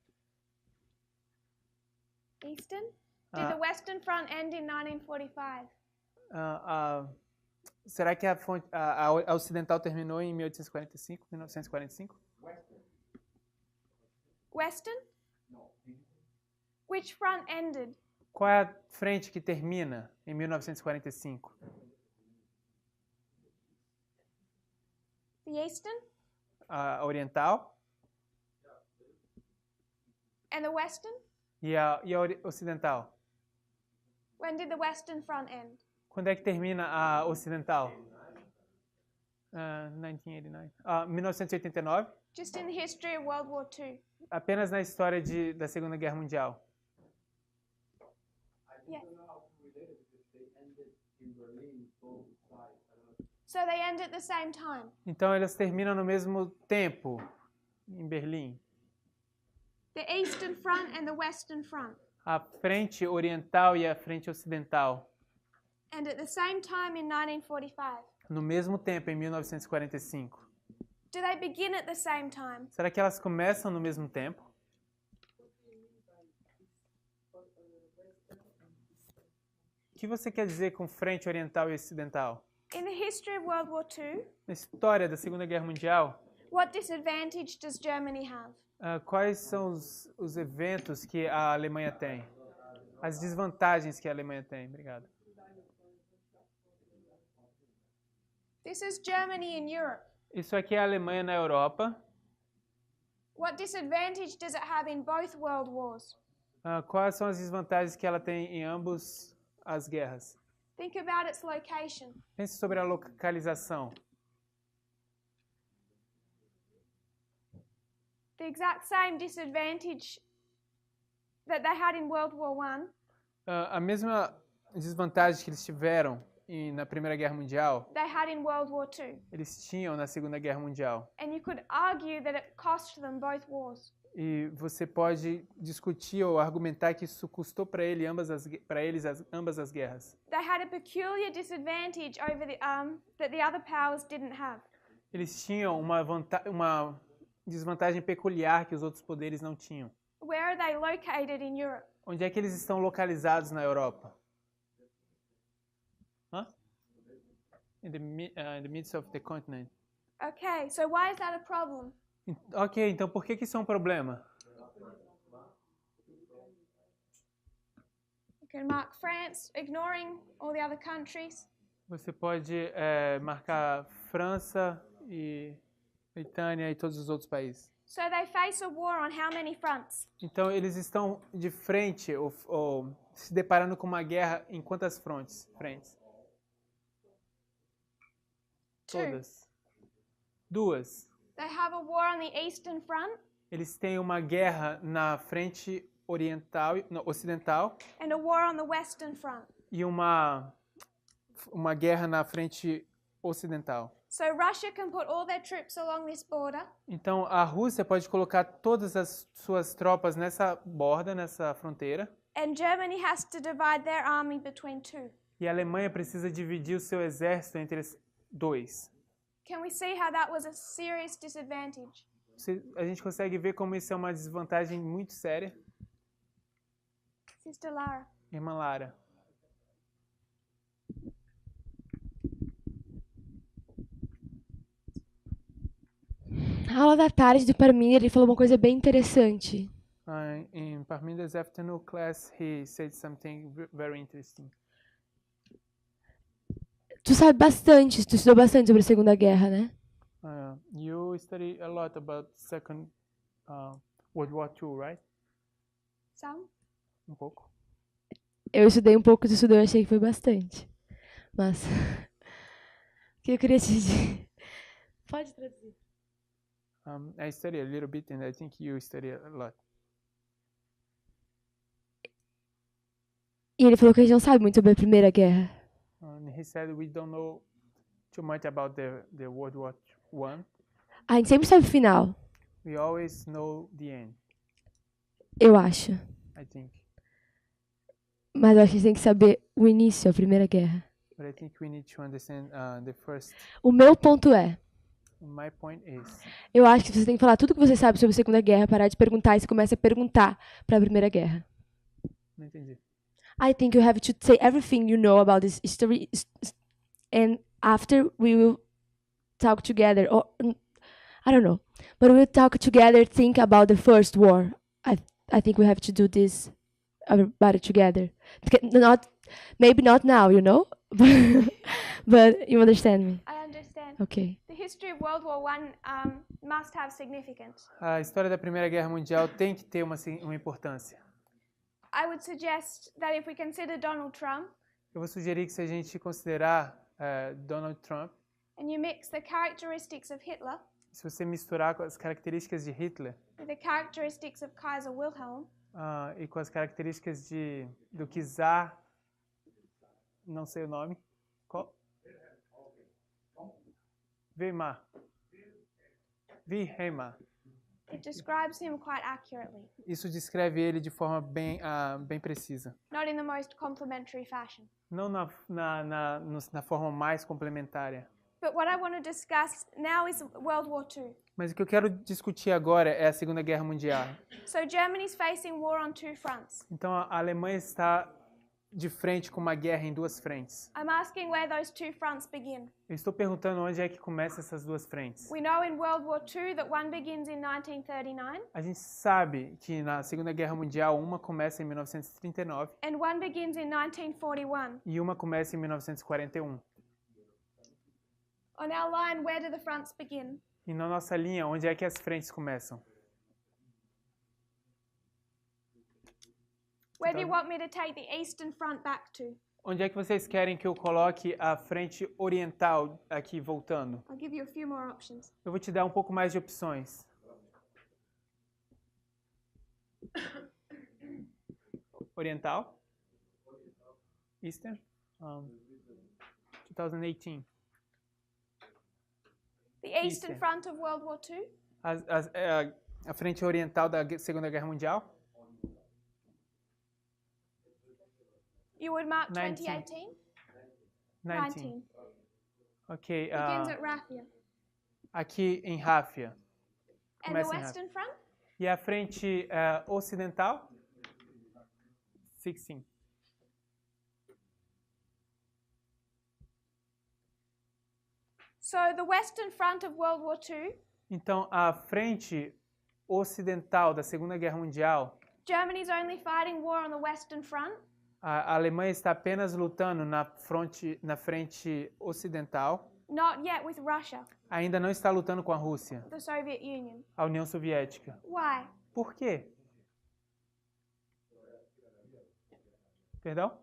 A: Eastern? Did the Western Front end in 1945?
B: Será que a ocidental terminou em 1845, 1945?
A: Western? Which front ended?
B: Qual é a frente que termina em 1945?
A: The Eastern?
B: A oriental
A: And the Western?
B: e a ocidental.
A: When did the Western Front end?
B: Quando é que termina a ocidental? 1989.
A: Just in the history of World War II.
B: Apenas na história da Segunda Guerra Mundial.
A: Yeah. So they end at the same time.
B: Então elas terminam no mesmo tempo em Berlim.
A: The Eastern Front and the Western Front.
B: A frente oriental e a frente ocidental.
A: And at the same time in 1945.
B: No mesmo tempo, em 1945.
A: Do they begin at the same time?
B: Será que elas começam no mesmo tempo? O que você quer dizer com frente oriental e ocidental?
A: In the history of World War II,
B: Na história da Segunda Guerra Mundial,
A: what disadvantage does Germany have?
B: quais são os eventos que a Alemanha tem? As desvantagens que a Alemanha tem? Obrigado.
A: This is Germany in Europe.
B: Isso aqui é a Alemanha na Europa.
A: What disadvantage does it have in both world wars?
B: Quais são as desvantagens que ela tem em ambas as guerras?
A: Think about its location.
B: Pense sobre a localização.
A: The exact same disadvantage that they had in World War I.
B: A mesma desvantagem que eles tiveram na Primeira Guerra Mundial,
A: They had in World War II.
B: eles tinham na Segunda Guerra Mundial.
A: And you could argue that it cost them both wars.
B: E você pode discutir ou argumentar que isso custou para eles ambas as guerras.
A: They had a peculiar disadvantage over that the other powers didn't have.
B: Eles tinham uma desvantagem peculiar que os outros poderes não tinham.
A: Where are they located in Europe?
B: Onde é que eles estão localizados na Europa? In the midst of the continent.
A: Okay, so why is that a problem?
B: Ok, então por que isso é um problema?
A: You can mark France, ignoring all the other countries.
B: Você pode marcar França e Britânia e todos os outros países.
A: So they face a war on how many fronts?
B: Então eles estão de frente ou se deparando com uma guerra em quantas frentes? Todas. Duas.
A: They have a war on the Eastern Front
B: Eles têm uma guerra na frente ocidental
A: and a war on the Western Front.
B: e uma guerra na frente ocidental.
A: So Russia can put all their troops along this border
B: Então a Rússia pode colocar todas as suas tropas nessa borda, nessa fronteira,
A: and Germany has to divide their army between two.
B: e a Alemanha precisa dividir o seu exército entre dois.
A: Can we see how that was a serious disadvantage?
B: A gente consegue ver como isso é uma desvantagem muito séria.
A: Sister Lara.
B: Irmã Lara.
J: Na aula da tarde do Parmir, ele falou uma coisa bem interessante.
B: In Parminder's afternoon class, he said something very interesting.
J: Tu sabe bastante, tu estudou bastante sobre a Segunda Guerra, né?
B: You study a lot about World War II, right?
A: Some?
B: Um pouco.
J: Eu estudei um pouco disso, eu achei que foi bastante. Mas o que eu queria te dizer? Pode traduzir.
B: I study a little bit and I think you study a lot.
J: E ele falou que a gente não sabe muito sobre a Primeira Guerra.
B: And he said we don't know too much about the World War I.
J: A gente sempre sabe o final,
B: We always know the end,
J: eu acho.
B: I think.
J: Mas eu acho que a gente tem que saber o início, a Primeira Guerra.
B: But I think we need to understand the first.
J: O meu ponto é,
B: My point is,
J: eu acho que você tem que falar tudo que você sabe sobre a Segunda Guerra, parar de perguntar e você começa a perguntar para a Primeira Guerra.
B: não entendi.
J: I think you have to say everything you know about this history, and after we will talk together, or I don't know, but we'll talk together, think about the first war. I think we have to do this about it together. Maybe not now, you know, but you understand me.
A: I understand.
J: Okay.
A: The history of World War I must have significance.
B: A história da Primeira Guerra Mundial tem que ter uma importância.
A: I would suggest that if we consider Donald Trump
B: Eu vou sugerir que se a gente considerar Donald Trump,
A: and you mix the characteristics of Hitler
B: se você misturar com as características de Hitler
A: with the characteristics of Kaiser Wilhelm,
B: e com as características do czar, não sei o nome, qual? Weimar.
A: it describes him quite accurately,
B: Isso descreve ele de forma bem precisa.
A: not in the most complimentary fashion.
B: Não na forma mais complementária.
A: But what I want to discuss now is World War II.
B: Mas o que eu quero discutir agora é a Segunda Guerra Mundial.
A: So Germany's facing war on two fronts.
B: Então a Alemanha está de frente com uma guerra em duas frentes.
A: I'm asking where those two fronts begin.
B: Eu estou perguntando onde é que começam essas duas frentes.
A: We know in World War II that one begins in 1939
B: A gente sabe que na Segunda Guerra Mundial uma começa em 1939
A: and one begins in 1941.
B: e uma começa em 1941.
A: On our line, where do the fronts begin?
B: E na nossa linha, onde é que as frentes começam?
A: Where do you want me to take the Eastern Front back to?
B: Onde é que vocês querem que eu coloque a frente oriental aqui voltando?
A: I'll give you a few more options.
B: Eu vou te dar um pouco mais de opções. Oriental? Eastern? 2018.
A: The Eastern
B: Eastern.
A: Front of World War II?
B: A frente oriental da Segunda Guerra Mundial?
A: You would mark
B: 19.
A: 2018?
B: 19. Ok.
A: Begins at Raffia.
B: Aqui em Ráfia.
A: And the
B: Começa em
A: Western Front?
B: E a frente ocidental? 16.
A: So the Western Front of World War II,
B: Então, a frente ocidental da Segunda Guerra Mundial,
A: Germany's only fighting war on the Western Front.
B: a Alemanha está apenas lutando na frente ocidental,
A: Not yet with Russia,
B: ainda não está lutando com a Rússia,
A: the Soviet Union.
B: a União Soviética.
A: Why?
B: Por quê? Perdão?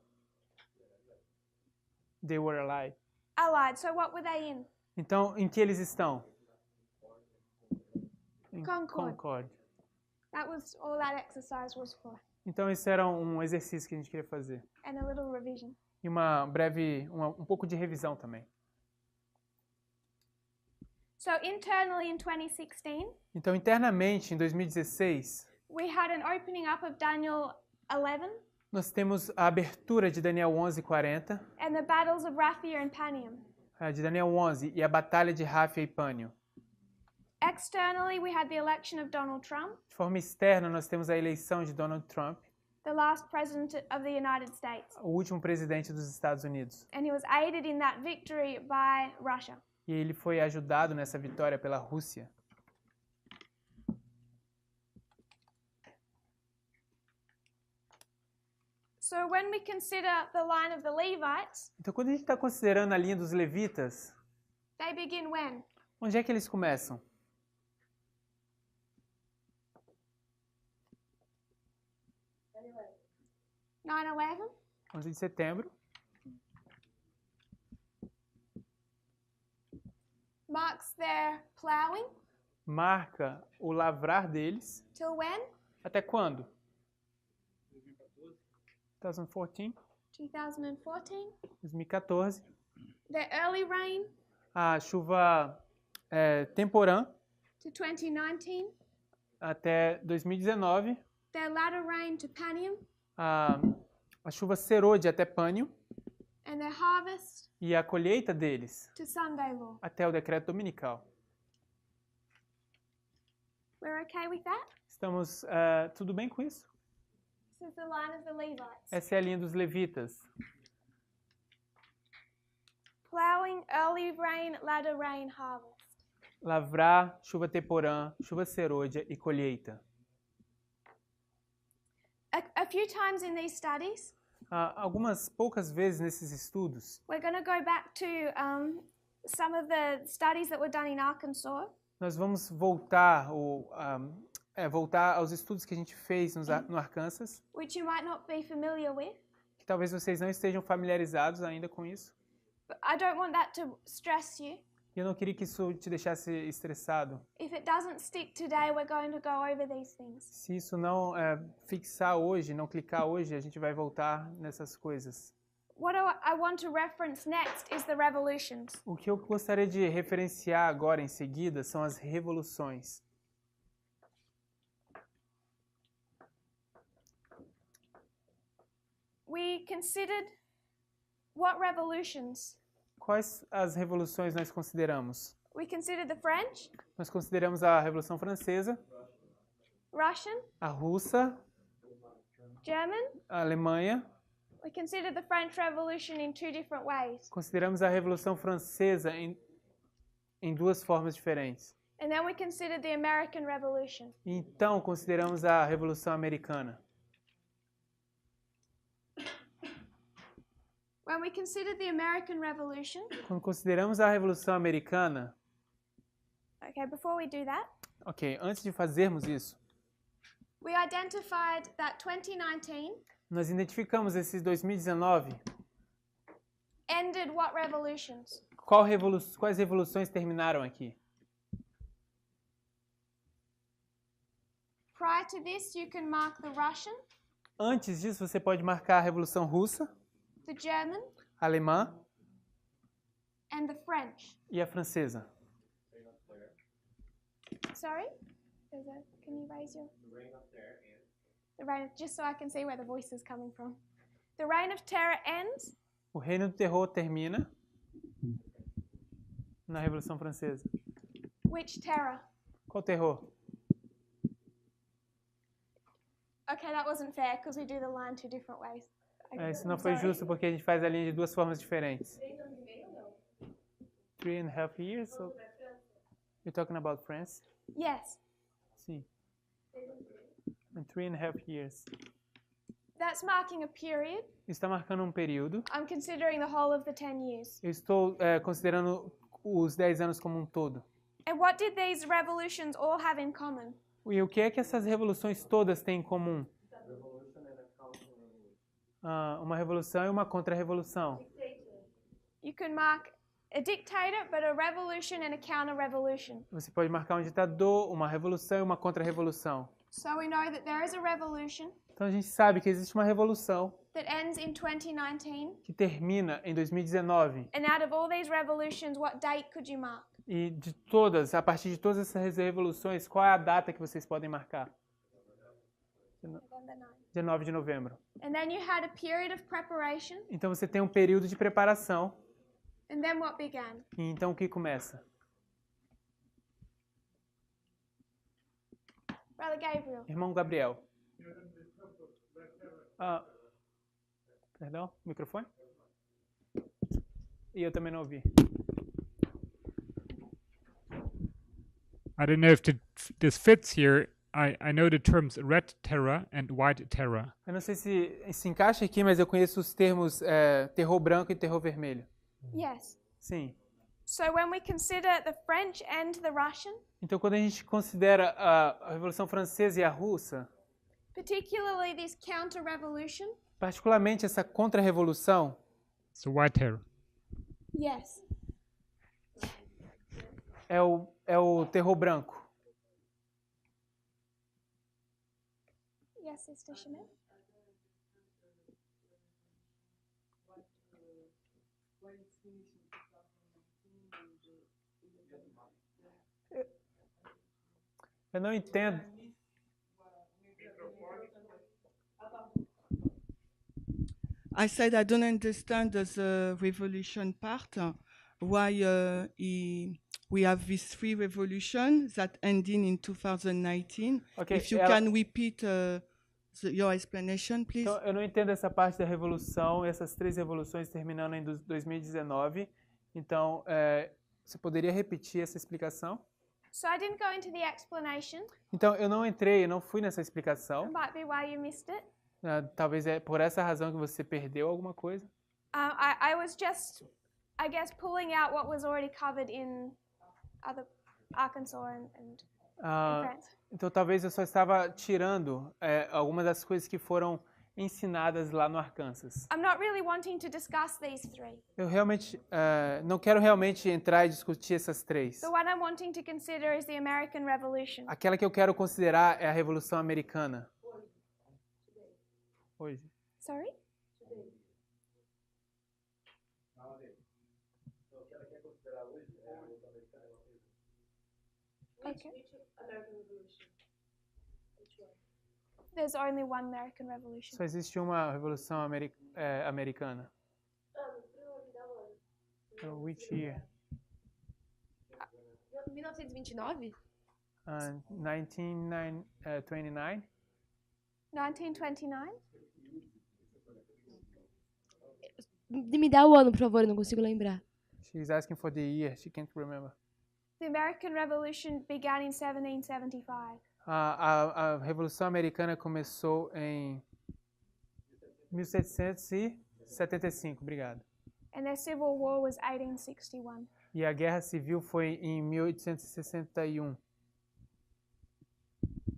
B: They were allied.
A: Allied, so what were they in?
B: Então, em que eles estão? Em
A: Concord.
B: Concord.
A: That was all that exercise was for.
B: Então, isso era um exercício que a gente queria fazer.
A: And a little revision.
B: E um pouco de revisão também.
A: So internally in 2016,
B: Então, internamente, em 2016,
A: we had an opening up of Daniel 11
B: nós temos a abertura de Daniel 11:40,
A: and the battles of Raphia and Panium.
B: de Daniel 11 e a batalha de Ráfia e Pânio.
A: Externally, we had the election of Donald Trump,
B: De forma externa, nós temos a eleição de Donald Trump,
A: the last president of the United States.
B: o último presidente dos Estados Unidos.
A: And he was aided in that victory by Russia.
B: E ele foi ajudado nessa vitória pela Rússia.
A: So when we consider the line of the Levites,
B: Então, quando a gente está considerando a linha dos levitas,
A: they begin when?
B: onde é que eles começam?
A: 9/11.
B: 11 de setembro.
A: Marks their plowing.
B: Marca o lavrar deles.
A: Till when?
B: Até quando? 2014.
A: 2014.
B: 2014.
A: Their early rain.
B: A chuva temporã
A: To 2019.
B: até 2019.
A: Their latter rain to Panium.
B: A chuva serôdia até Pânio.
A: And their harvest
B: E a colheita deles
A: to Sunday law.
B: até o decreto dominical.
A: We're okay with that?
B: Estamos tudo bem com isso?
A: This is the line of the Levites.
B: Essa é a linha dos levitas.
A: Plowing, early rain, latter rain, harvest.
B: Lavrar, chuva temporã, chuva serôdia e colheita.
A: A few times in these studies,
B: Algumas poucas vezes nesses estudos,
A: we're going to go back to some of the studies that were done in Arkansas.
B: nós vamos voltar aos estudos que a gente fez no Arkansas,
A: Which you might not be familiar with.
B: que talvez vocês não estejam familiarizados ainda com isso.
A: But I don't want that to stress you.
B: E eu não queria que isso te deixasse estressado.
A: If it doesn't stick today, we're going to go over these things.
B: Se isso não fixar hoje, não clicar hoje, a gente vai voltar nessas coisas.
A: What I want to reference next is the revolutions.
B: O que eu gostaria de referenciar agora em seguida são as revoluções.
A: We considered what revolutions?
B: Quais as revoluções nós consideramos?
A: We considered the French,
B: Nós consideramos a Revolução Francesa,
A: Russian,
B: a Russa,
A: German.
B: a Alemanha.
A: We considered the French Revolution in two different ways.
B: Consideramos a Revolução Francesa em duas formas diferentes.
A: And then we considered the American Revolution.
B: Então, consideramos a Revolução Americana.
A: When we considered the American Revolution,
B: Quando consideramos a Revolução Americana,
A: okay, before we do that,
B: ok, antes de fazermos isso,
A: we identified that 2019
B: nós identificamos esses 2019.
A: ended what revolutions?
B: Quais revoluções terminaram aqui?
A: Prior to this, you can mark the Russian,
B: Antes disso, você pode marcar a Revolução Russa,
A: the German,
B: a Alemã
A: and the French.
B: e a Francesa.
A: Sorry? Can you raise your... The reign of, just so I can see where the voice is coming from. The reign of terror ends
B: O Reino do Terror termina na Revolução Francesa.
A: which terror?
B: Qual terror?
A: Okay, that wasn't fair because we do the line two different ways.
B: Isso não foi justo porque a gente faz a linha de duas formas diferentes. 3.5 years? So you're talking about France?
A: Yes,
B: Sim. In 3.5 years.
A: that's marking a period.
B: Está marcando um período.
A: I'm considering the whole of the 10 years.
B: Eu estou considerando os 10 anos como um todo.
A: And what did these revolutions all have in common?
B: E o que é que essas revoluções todas têm em comum? Uma revolução e uma contra-revolução.
A: You can mark a dictator, but a revolution and a counter-revolution.
B: Você pode marcar um ditador, uma revolução e uma contra-revolução.
A: So we know that there is a revolution
B: Então a gente sabe que existe uma revolução
A: that ends in 2019.
B: que termina em 2019.
A: And out of all these revolutions, what date could you mark?
B: E a partir de todas essas revoluções, qual é a data que vocês podem marcar?
A: November 9.
B: 19 de novembro.
A: And then you had a period of preparation.
B: Então você tem um período de preparação.
A: And then what began?
B: E então o que começa?
A: Brother Gabriel.
B: Irmão Gabriel. Perdão? Microfone? E eu também não ouvi.
F: I don't know if this fits here. I know the terms red terror and white terror.
B: Eu não sei se encaixa aqui, mas eu conheço os termos terror branco e terror vermelho.
A: Yes.
B: Sim.
A: So when we consider the French and the Russian,
B: Então, quando a gente considera a Revolução Francesa e a Russa,
A: particularly this counter-revolution,
B: Particularmente essa contra-revolução
F: So white hair.
A: Yes.
B: é o terror branco.
A: Yes, Sister Chanel.
B: Eu não entendo.
D: I said I don't understand the revolution part. Why we have these three revolutions that ending in 2019.
B: Ok,
D: If you
B: ela-
D: can repeat your explanation, please.
B: Então, eu não entendo essa parte da revolução, essas 3 revoluções terminando em 2019. Então, você poderia repetir essa explicação?
A: So I didn't go into the explanation.
B: Então, eu não fui nessa explicação.
A: It might be why you missed it.
B: Talvez é por essa razão que você perdeu alguma coisa.
A: I was just, I guess, pulling out what was already covered in other Arkansas and France.
B: Então, talvez eu só estava tirando algumas das coisas que foram ensinadas lá no Arkansas.
A: I'm not really wanting to discuss these 3.
B: Eu realmente não quero realmente entrar e discutir essas 3.
A: The one I'm wanting to consider is the American Revolution.
B: Aquela que eu quero considerar é a Revolução Americana. Hoje.
A: Sorry? Okay. There's only one American Revolution.
B: Só existe uma Revolução Americana. Which year?
J: 1929?
B: 1929?
A: 1929?
J: Me dá o ano, por favor, eu não consigo lembrar.
B: She's asking for the year. She can't remember.
A: The American Revolution began in 1775.
B: A Revolução Americana começou em 1775. Obrigado.
A: And their civil war was 1861.
B: E a Guerra Civil foi em 1861.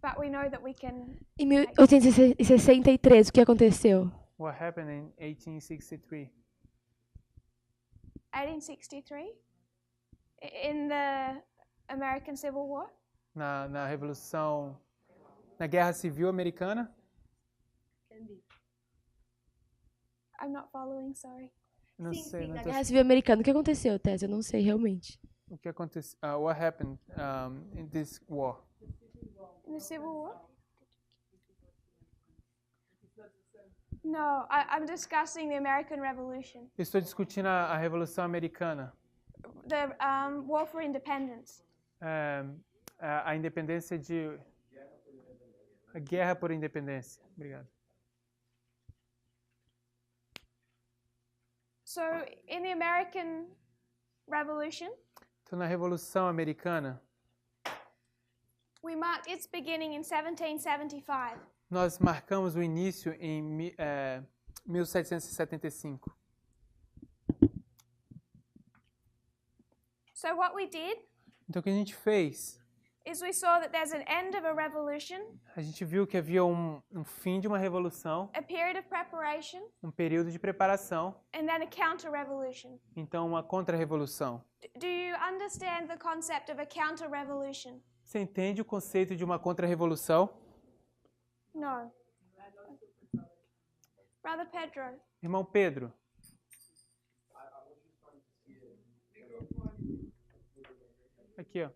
A: But we know that we can...
J: Em 1863, o que aconteceu?
B: What happened in 1863?
A: 1863? In the American Civil War?
B: Na Revolução... Na Guerra Civil Americana?
A: I'm not following, sorry.
B: Não sei. Não
J: Na
B: tô...
J: Guerra Civil Americana, o que aconteceu, Tess? Eu não sei realmente.
B: O que aconteceu? What happened in this war?
A: In the Civil War? No, I'm discussing the American Revolution.
B: Eu estou discutindo a Revolução Americana.
A: The War for Independence.
B: A independência de... A guerra por independência. Obrigado.
A: So, in the American Revolution,
B: Então, na Revolução Americana,
A: we mark its beginning in 1775.
B: nós marcamos o início em 1775.
A: So what we did
B: Então, o que a gente fez?
A: is we saw that there's an end of a revolution,
B: A gente viu que havia um fim de uma revolução,
A: a period of preparation,
B: um período de preparação,
A: and then a counter-revolution.
B: então uma contra-revolução.
A: Do you understand the concept of a counter-revolution?
B: Você entende o conceito de uma contra-revolução?
A: No. Brother Pedro.
B: Irmão Pedro, aqui, ó.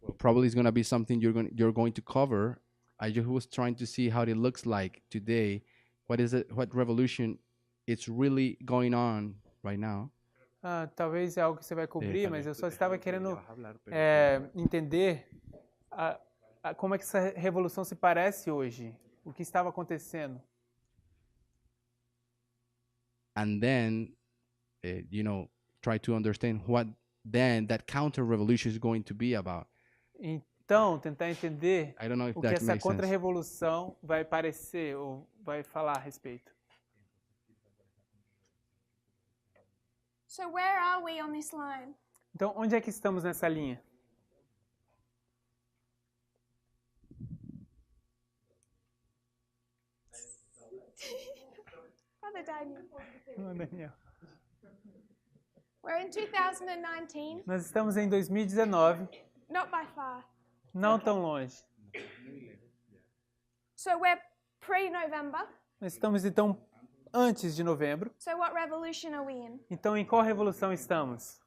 K: Well, probably it's going to be something you're going to cover. I just was trying to see how it looks like today. What revolution it's really going on right now.
B: Talvez é algo que você vai cobrir, mas eu só estava querendo entender como é que essa revolução se parece hoje, o que estava acontecendo.
K: And then, try to understand what then that counter-revolution is going to be about.
B: Então, tentar entender
K: I don't know if
B: o que
K: that
B: essa
K: makes sense.
B: contra-revolução vai parecer ou vai falar a respeito.
A: So where are we on this line?
B: Então, onde é que estamos nessa linha?
A: Brother Daniel.
B: Não, Daniel.
A: We're in 2019,
B: Nós estamos em 2019,
A: not by far.
B: não tão longe.
A: So we're pre-November.
B: Nós estamos então antes de novembro.
A: So what revolution are we in?
B: Então em qual revolução estamos?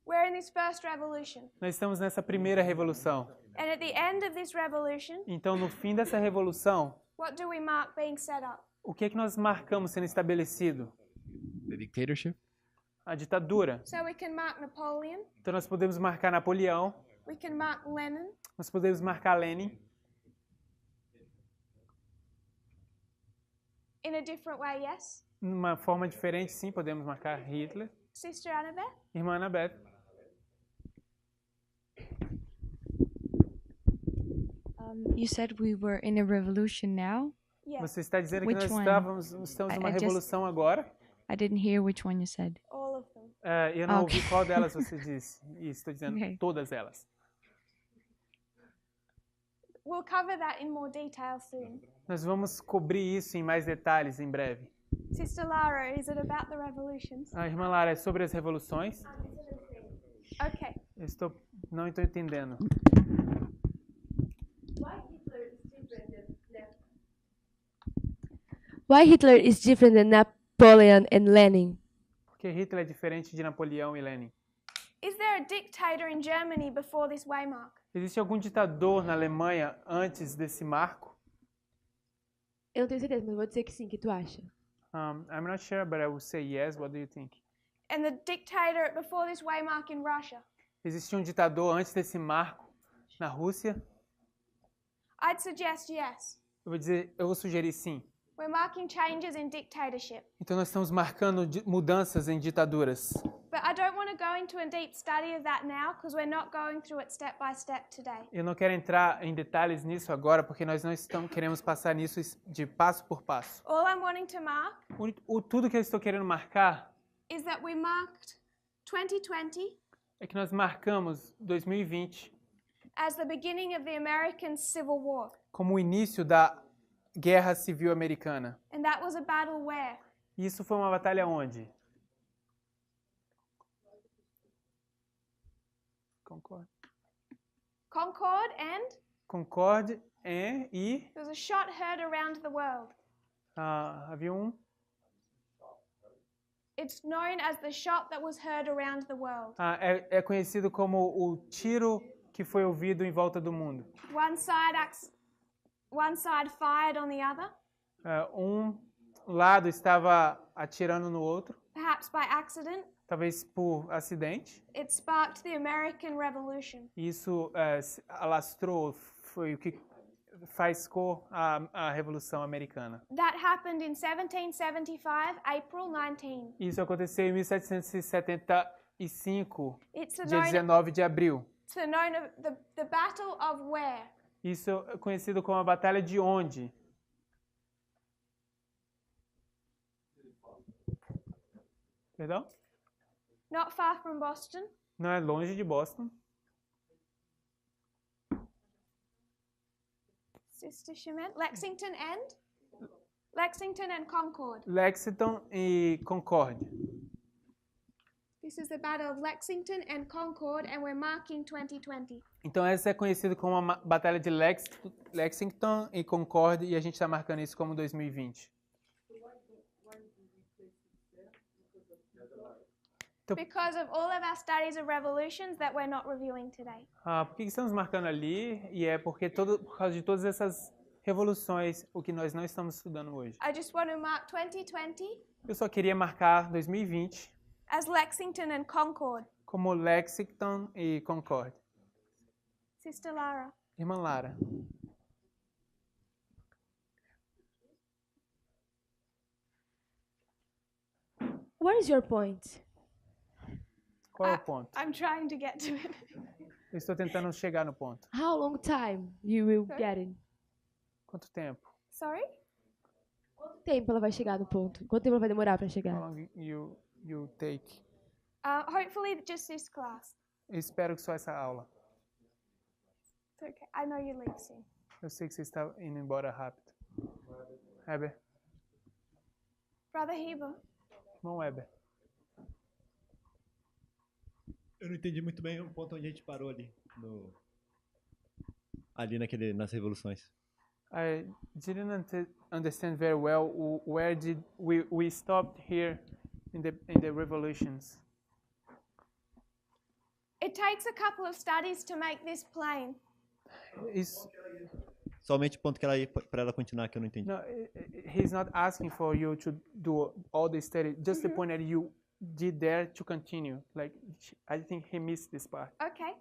A: We're in this first revolution.
B: Nós estamos nessa primeira revolução.
A: And at the end of this revolution,
B: Então no fim dessa revolução,
A: what do we mark being set up?
B: o que é que nós marcamos sendo estabelecido?
K: The dictatorship.
B: A ditadura.
A: So we can mark Napoleon,
B: Então nós podemos marcar Napoleão,
A: we can mark Lenin,
B: nós podemos marcar Lenin.
A: in a different way, yes?
B: Numa forma diferente, sim, podemos marcar Hitler.
A: Sister Annabeth?
B: Irmã Annabeth.
L: You said we were in a revolution now?
A: Yes.
B: Você está dizendo que
L: Which
B: nós
L: one?
B: estamos
L: I
B: numa
L: just-
B: revolução agora?
L: I didn't hear which one you said.
A: All of them.
B: Eu não
L: Ok.
B: ouvi qual delas você disse. E estou dizendo
L: Ok.
B: todas elas.
A: We'll cover that in more detail soon.
B: Nós vamos cobrir isso em mais detalhes em breve.
A: Sister Lara, is it about the revolutions?
B: A irmã Lara, é sobre as revoluções?
A: Okay.
B: Não estou entendendo.
J: Why Hitler is different than Napoleon and Lenin?
B: Porque Hitler é diferente de Napoleão e Lenin.
A: Is there a dictator in Germany before this waymark?
B: Existe algum ditador na Alemanha antes desse marco?
J: Eu não tenho certeza, mas vou dizer que sim. O que tu acha?
B: I'm not sure, but I will say yes. What do you think?
A: And the dictator before this waymark in Russia?
B: Existia um ditador antes desse marco na Rússia?
A: I'd suggest yes.
B: Eu vou sugerir sim.
A: We're marking changes in dictatorship.
B: Então nós estamos marcando mudanças em ditaduras.
A: But I don't want to go into a deep study of that now because we're not going through it step by step today.
B: Eu não quero entrar em detalhes nisso agora, porque nós não queremos passar nisso de passo por passo.
A: All I'm wanting to mark
B: Tudo que eu estou querendo marcar
A: is that we marked 2020
B: é que nós marcamos 2020
A: as the beginning of the American Civil War.
B: como o início da Guerra Civil Americana.
A: And that was a battle where?
B: E isso foi uma batalha onde? Concord.
A: Concord and?
B: Concord e
A: There was a shot heard around the world.
B: havia
A: It's known as the shot that was heard around the world.
B: é conhecido como o tiro que foi ouvido em volta do mundo.
A: One side fired on the other,
B: Um lado estava atirando no outro,
A: perhaps by accident.
B: talvez por acidente.
A: It sparked the American Revolution.
B: Isso alastrou, foi o que faiscou a Revolução Americana.
A: That happened in 1775, April 19.
B: Isso aconteceu em 1775,
A: It's the
B: dia
A: known,
B: 19 de abril.
A: it's the known of the Battle of where?
B: Isso é conhecido como a Batalha de onde? Perdão?
A: Not far from Boston.
B: Não é longe de Boston.
A: Sister Shemin. Lexington and Concord.
B: Lexington e Concord.
A: This is the Battle of Lexington and Concord, and we're marking 2020.
B: Então essa é conhecida como a Batalha de Lexington e Concord e a gente está marcando isso como 2020.
A: Because of all of our studies of revolutions that we're not reviewing today.
B: Por que estamos marcando ali? E é porque por causa de todas essas revoluções, o que nós não estamos estudando hoje.
A: I just want to mark 2020
B: Eu só queria marcar 2020
A: as Lexington and Concord.
B: como Lexington e Concord.
A: Sister Lara.
B: Irmã Lara.
J: What is your point?
B: Qual é o ponto?
A: I'm trying to get to it.
B: Eu estou tentando chegar no ponto.
J: How long time you will get it?
B: Quanto tempo?
A: Sorry?
J: Quanto tempo ela vai chegar no ponto? Quanto tempo ela vai demorar para
B: How
J: chegar?
B: long you take?
A: Hopefully just this class.
B: Eu espero que só essa aula.
A: It's okay. I know you leave soon.
B: Eu sei que você está indo embora rápido. Heber.
A: Brother Heber.
B: Irmão Heber.
M: Eu não entendi muito bem o ponto onde a gente parou ali. Nas revoluções.
B: I didn't understand very well where did we stopped here in the revolutions.
A: It takes a couple of studies to make this plain.
M: Somente o ponto que ela ia para ela continuar que eu não entendi.
B: No, he's not asking for you to do all the study. Just the point that you did there to continue. Like I think he missed this part.
A: Okay.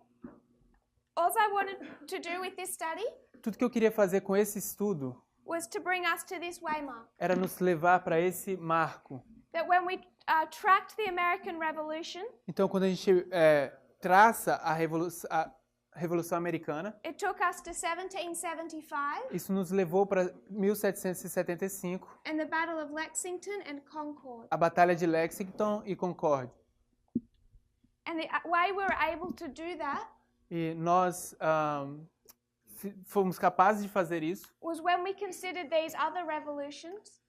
A: All I wanted to do with this study
B: Tudo que eu queria fazer com esse estudo
A: was to bring us to this waymark.
B: era nos levar para esse marco.
A: That when we tracked the American Revolution,
B: Então, quando a gente traça a Revolução Americana,
A: it took us to 1775
B: isso nos levou para 1775,
A: and the Battle of Lexington and Concord.
B: a Batalha de Lexington e Concord.
A: And the way we were able to do that
B: E nós fomos capazes de fazer isso,
A: was when we considered these other revolutions.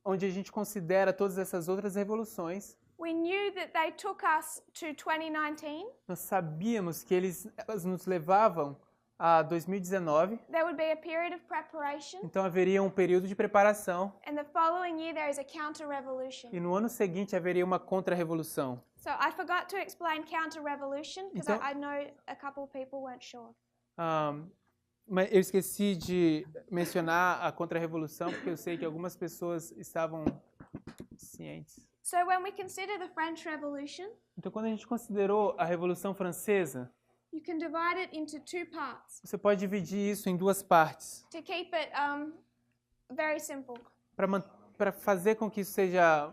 B: Onde a gente considera todas essas outras revoluções.
A: We knew that they took us to 2019.
B: Nós sabíamos que elas nos levavam a 2019.
A: There would be a period of preparation.
B: Então haveria um período de preparação.
A: And the following year there is a counter-revolution.
B: E no ano seguinte haveria uma contra-revolução.
A: So I forgot to explain counter-revolution because I know a couple of people weren't sure.
B: Mas eu esqueci de mencionar a contra-revolução porque eu sei que algumas pessoas estavam cientes.
A: So when we consider the French Revolution,
B: então quando a gente considerou a Revolução Francesa,
A: you can divide it into two parts.
B: Você pode dividir isso em duas partes.
A: To keep it very simple.
B: Para fazer com que isso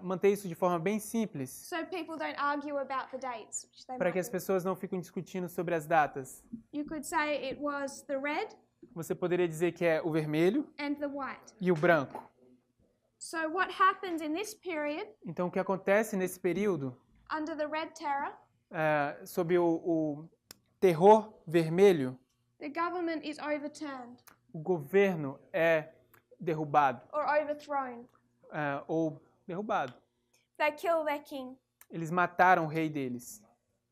B: manter isso de forma bem simples.
A: So people don't argue about the dates, which they
B: para que as pessoas não fiquem discutindo sobre as datas.
A: You could say it was the red.
B: Você poderia dizer que é o vermelho
A: and the white.
B: E o branco.
A: So what happens in this period?
B: Então o que acontece nesse período?
A: Under the Red Terror.
B: Sob o terror vermelho.
A: The government is overturned.
B: O governo é derrubado.
A: Or overthrown.
B: Ou derrubado.
A: They kill their king.
B: Eles mataram o rei deles.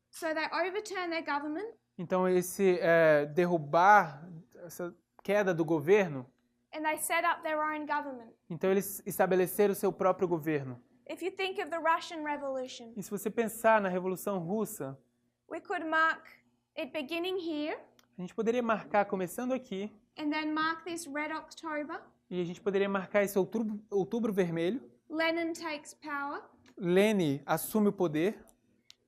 A: So they overturn their government.
B: Então esse derrubar, essa queda do governo.
A: And they set up their own government.
B: Então eles estabeleceram o seu próprio governo.
A: If you think of the Russian Revolution.
B: E se você pensar na Revolução Russa,
A: we could mark it beginning here.
B: A gente poderia marcar começando aqui.
A: And then mark this Red October.
B: E a gente poderia marcar esse outubro vermelho.
A: Lenin takes power.
B: Lenin assume o poder.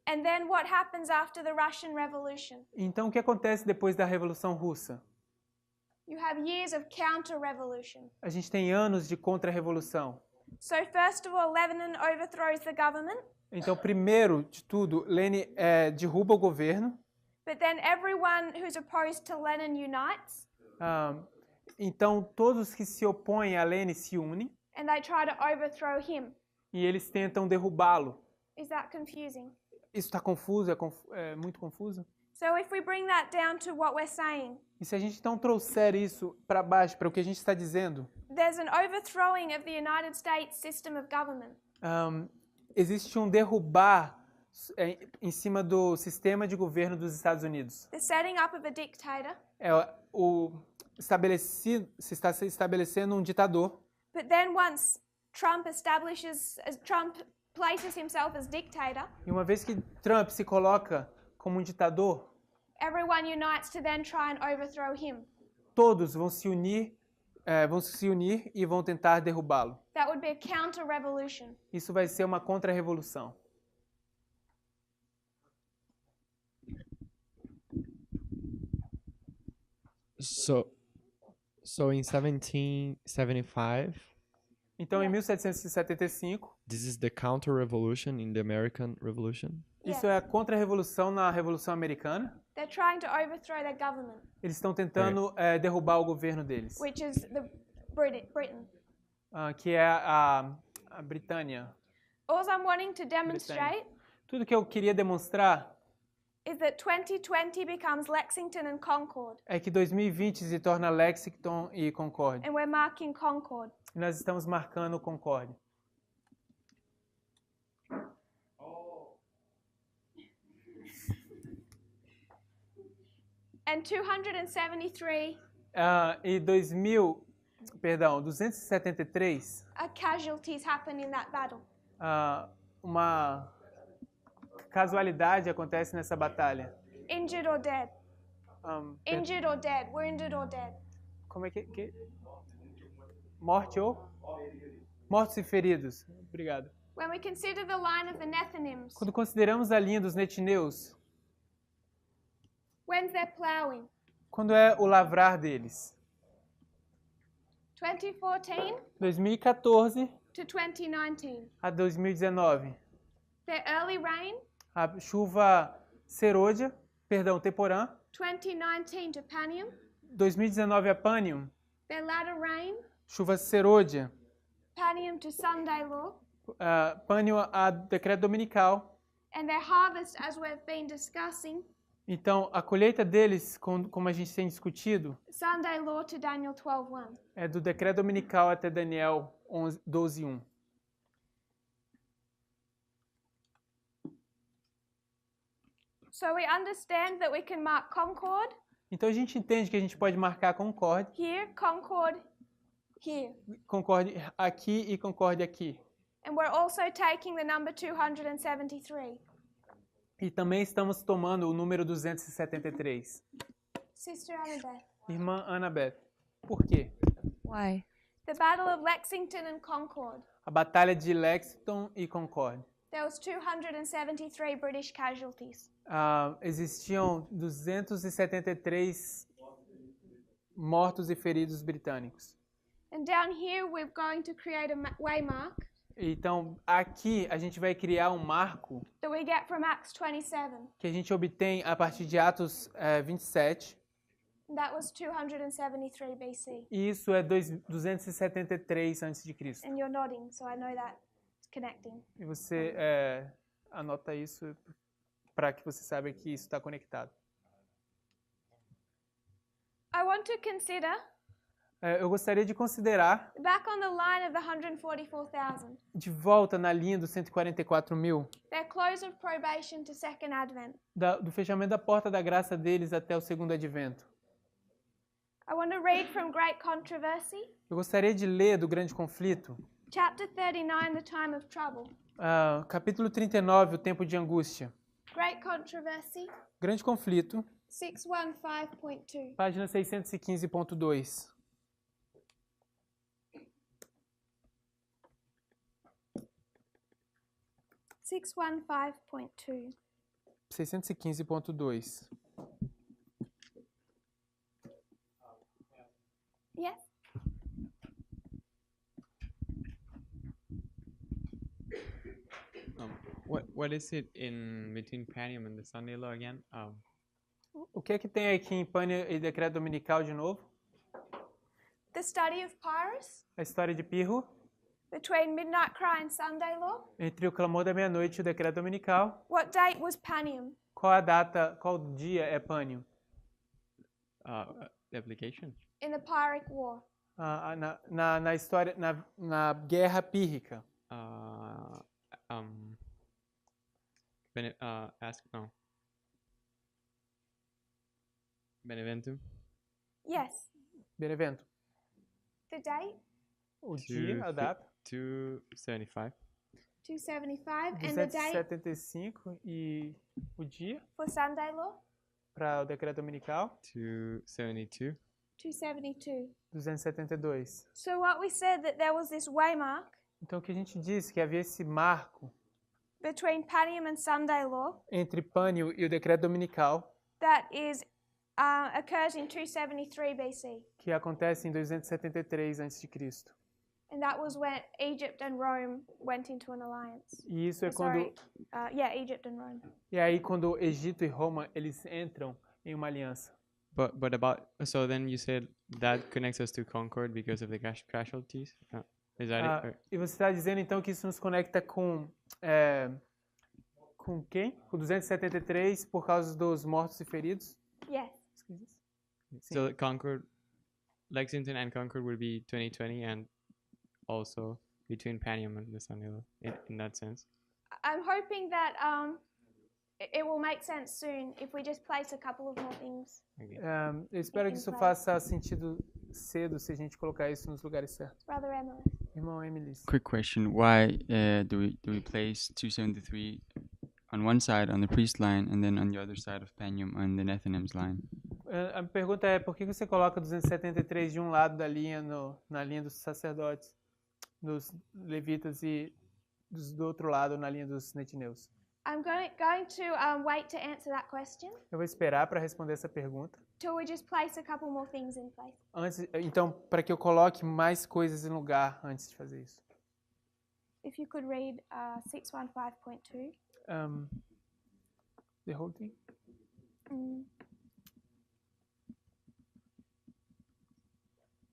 A: And then what happens after the Russian Revolution?
B: Então o que acontece depois da Revolução Russa?
A: You have years of counter-revolution.
B: A gente tem anos de contra-revolução.
A: So first of all, Lenin overthrows the government.
B: Então primeiro de tudo, Lenin derruba o governo.
A: But then everyone who's opposed to Lenin unites.
B: Então todos que se opõem a Lenin se unem.
A: And they try to overthrow him.
B: E eles tentam derrubá-lo.
A: Is that confusing?
B: Isso está confuso? É muito confuso?
A: So if we bring that down to what we're saying.
B: E se a gente então trouxer isso para baixo, para o que a gente está dizendo?
A: There's an overthrowing of the United States system of government.
B: Existe um derrubar em cima do sistema de governo dos Estados Unidos.
A: The setting up of a dictator.
B: Se está se estabelecendo um ditador.
A: But then once Trump places himself as dictator.
B: E uma vez que Trump se coloca como um ditador,
A: everyone unites to then try and overthrow him.
B: Todos vão se unir e vão tentar derrubá-lo.
A: That would be a counter-revolution.
B: Isso vai ser uma contra-revolução.
H: So in 1775.
B: Então, em 1775.
H: This is the counter-revolution in the American Revolution.
B: Isso é a contra-revolução na Revolução Americana.
A: They're trying to overthrow their government.
B: Eles estão tentando derrubar o governo deles.
A: Which is the Britain.
B: Que é a Britânia.
A: All I'm wanting to demonstrate.
B: Tudo que eu queria demonstrar.
A: is that 2020 becomes Lexington and Concord,
B: é que 2020 se torna Lexington e Concord.
A: and we're marking Concord.
B: E nós estamos marcando Concord.
A: And 273
B: E 273,
A: casualties happen in that battle.
B: uma casualidade acontece nessa batalha.
A: Injured or dead. Injured or dead. Wounded or dead.
B: Como é que... Morte ou? Mortos e feridos. Obrigado.
A: When we consider the line of the Nethinims,
B: Quando consideramos a linha dos netineus,
A: when's their plowing?
B: quando é o lavrar deles?
A: 2014
B: 2014
A: to 2019.
B: a 2019.
A: Their early rain,
B: A chuva serôdia, temporã.
A: 2019 to Panium.
B: 2019 a Panium,
A: Their latter rain,
B: chuva serôdia.
A: Panium to Sunday Law.
B: Panium a decreto dominical.
A: And their harvest, as we've been discussing,
B: Então, a colheita deles, como a gente tem discutido,
A: Sunday Law to Daniel 12:1.
B: é do decreto dominical até Daniel 12:1.
A: So we understand that we can mark Concord
B: Então, a gente entende que a gente pode marcar Concord,
A: here, Concord here.
B: Concord aqui e Concord aqui.
A: And we're also taking the number 273.
B: E também estamos tomando o número 273.
A: Sister Annabeth.
B: Irmã Annabeth, por quê?
L: Why?
A: The Battle of Lexington and Concord.
B: A batalha de Lexington e Concord.
A: There was 273 British casualties.
B: Existiam 273 mortos e feridos britânicos.
A: And down here we're going to create a waymark
B: Então, aqui a gente vai criar um marco
A: that we get from Acts 27.
B: que a gente obtém a partir de Atos 27.
A: And that was 273 BC.
B: E isso é 273 a.C.
A: And you're nodding, so I know that it's connecting.
B: E você anota isso para que você saiba que isso está conectado.
A: I want to consider
B: Eu gostaria de considerar,
A: back on the line of the 144,000,
B: de volta na linha dos 144 mil,
A: their close of probation to second advent.
B: do fechamento da porta da graça deles até o segundo advento.
A: I want to read from Great Controversy,
B: Eu gostaria de ler do Grande Conflito,
A: chapter 39, The Time of Trouble.
B: Capítulo 39, o tempo de angústia.
A: Great Controversy,
B: Grande Conflito,
A: 615.2.
B: página 615.2.
A: .2.
B: 615.2.
A: Yes.
H: What is it in between Panium and the Sunday Law again?
B: O que é que tem aqui em Pânia e Decreto Dominical de novo?
A: The study of Pyrrhus,
B: A história de Pirro,
A: between Midnight Cry and Sunday Law.
B: entre o clamor da meia-noite e o Decreto Dominical.
A: What date was Panium?
B: Qual a data, qual dia é Pânium?
H: The application?
A: In the Pyrrhic War.
B: Na história, na guerra pírrica.
H: Beneventum?
A: Yes.
B: Benevento.
A: The date?
B: O dia, a data.
H: 275.
A: 275. And the date
B: 275 e o dia
A: for Sunday Law?
B: para o Decreto Dominical.
H: 272.
A: 272.
B: 272.
A: So what we said that there was this waymark
B: Então o que a gente disse que havia esse marco
A: between Panium and Sunday Law
B: entre Pânium e o Decreto Dominical
A: that is occurs in 273 BC.
B: que acontece em 273 a.C.
A: And that was when Egypt and Rome went into an alliance.
B: E isso é
A: Sorry.
B: quando
A: Egypt and Rome.
B: e aí quando Egito e Roma eles entram em uma aliança.
H: But about so then you said that connects us to Concord because of the casualties. Is that it?
B: E você está dizendo então que isso nos conecta com Com quem? Com 273 por causa dos mortos e feridos?
A: Yes.
H: So Concord, Lexington and Concord would be 2020, and also between Panium and the San Diego in that sense.
A: I'm hoping that it will make sense soon if we just place a couple of more things.
B: Eu espero que isso faça sentido cedo se a gente colocar isso nos lugares certos.
A: Brother Emily.
B: Irmão Emily.
I: Quick question: why do we place 273 on one side on the priest line and then on the other side of Panium on the Nethinim's line?
B: A pergunta é por que você coloca 273 de um lado da linha na linha dos sacerdotes, dos levitas e do outro lado na linha dos netineus?
A: I'm going to wait to answer that question.
B: Eu vou esperar para responder essa pergunta.
A: Till we just place a couple more things in place.
B: Então, para que eu coloque mais coisas em lugar antes de fazer isso.
A: If you could read 615.2.
B: The whole thing.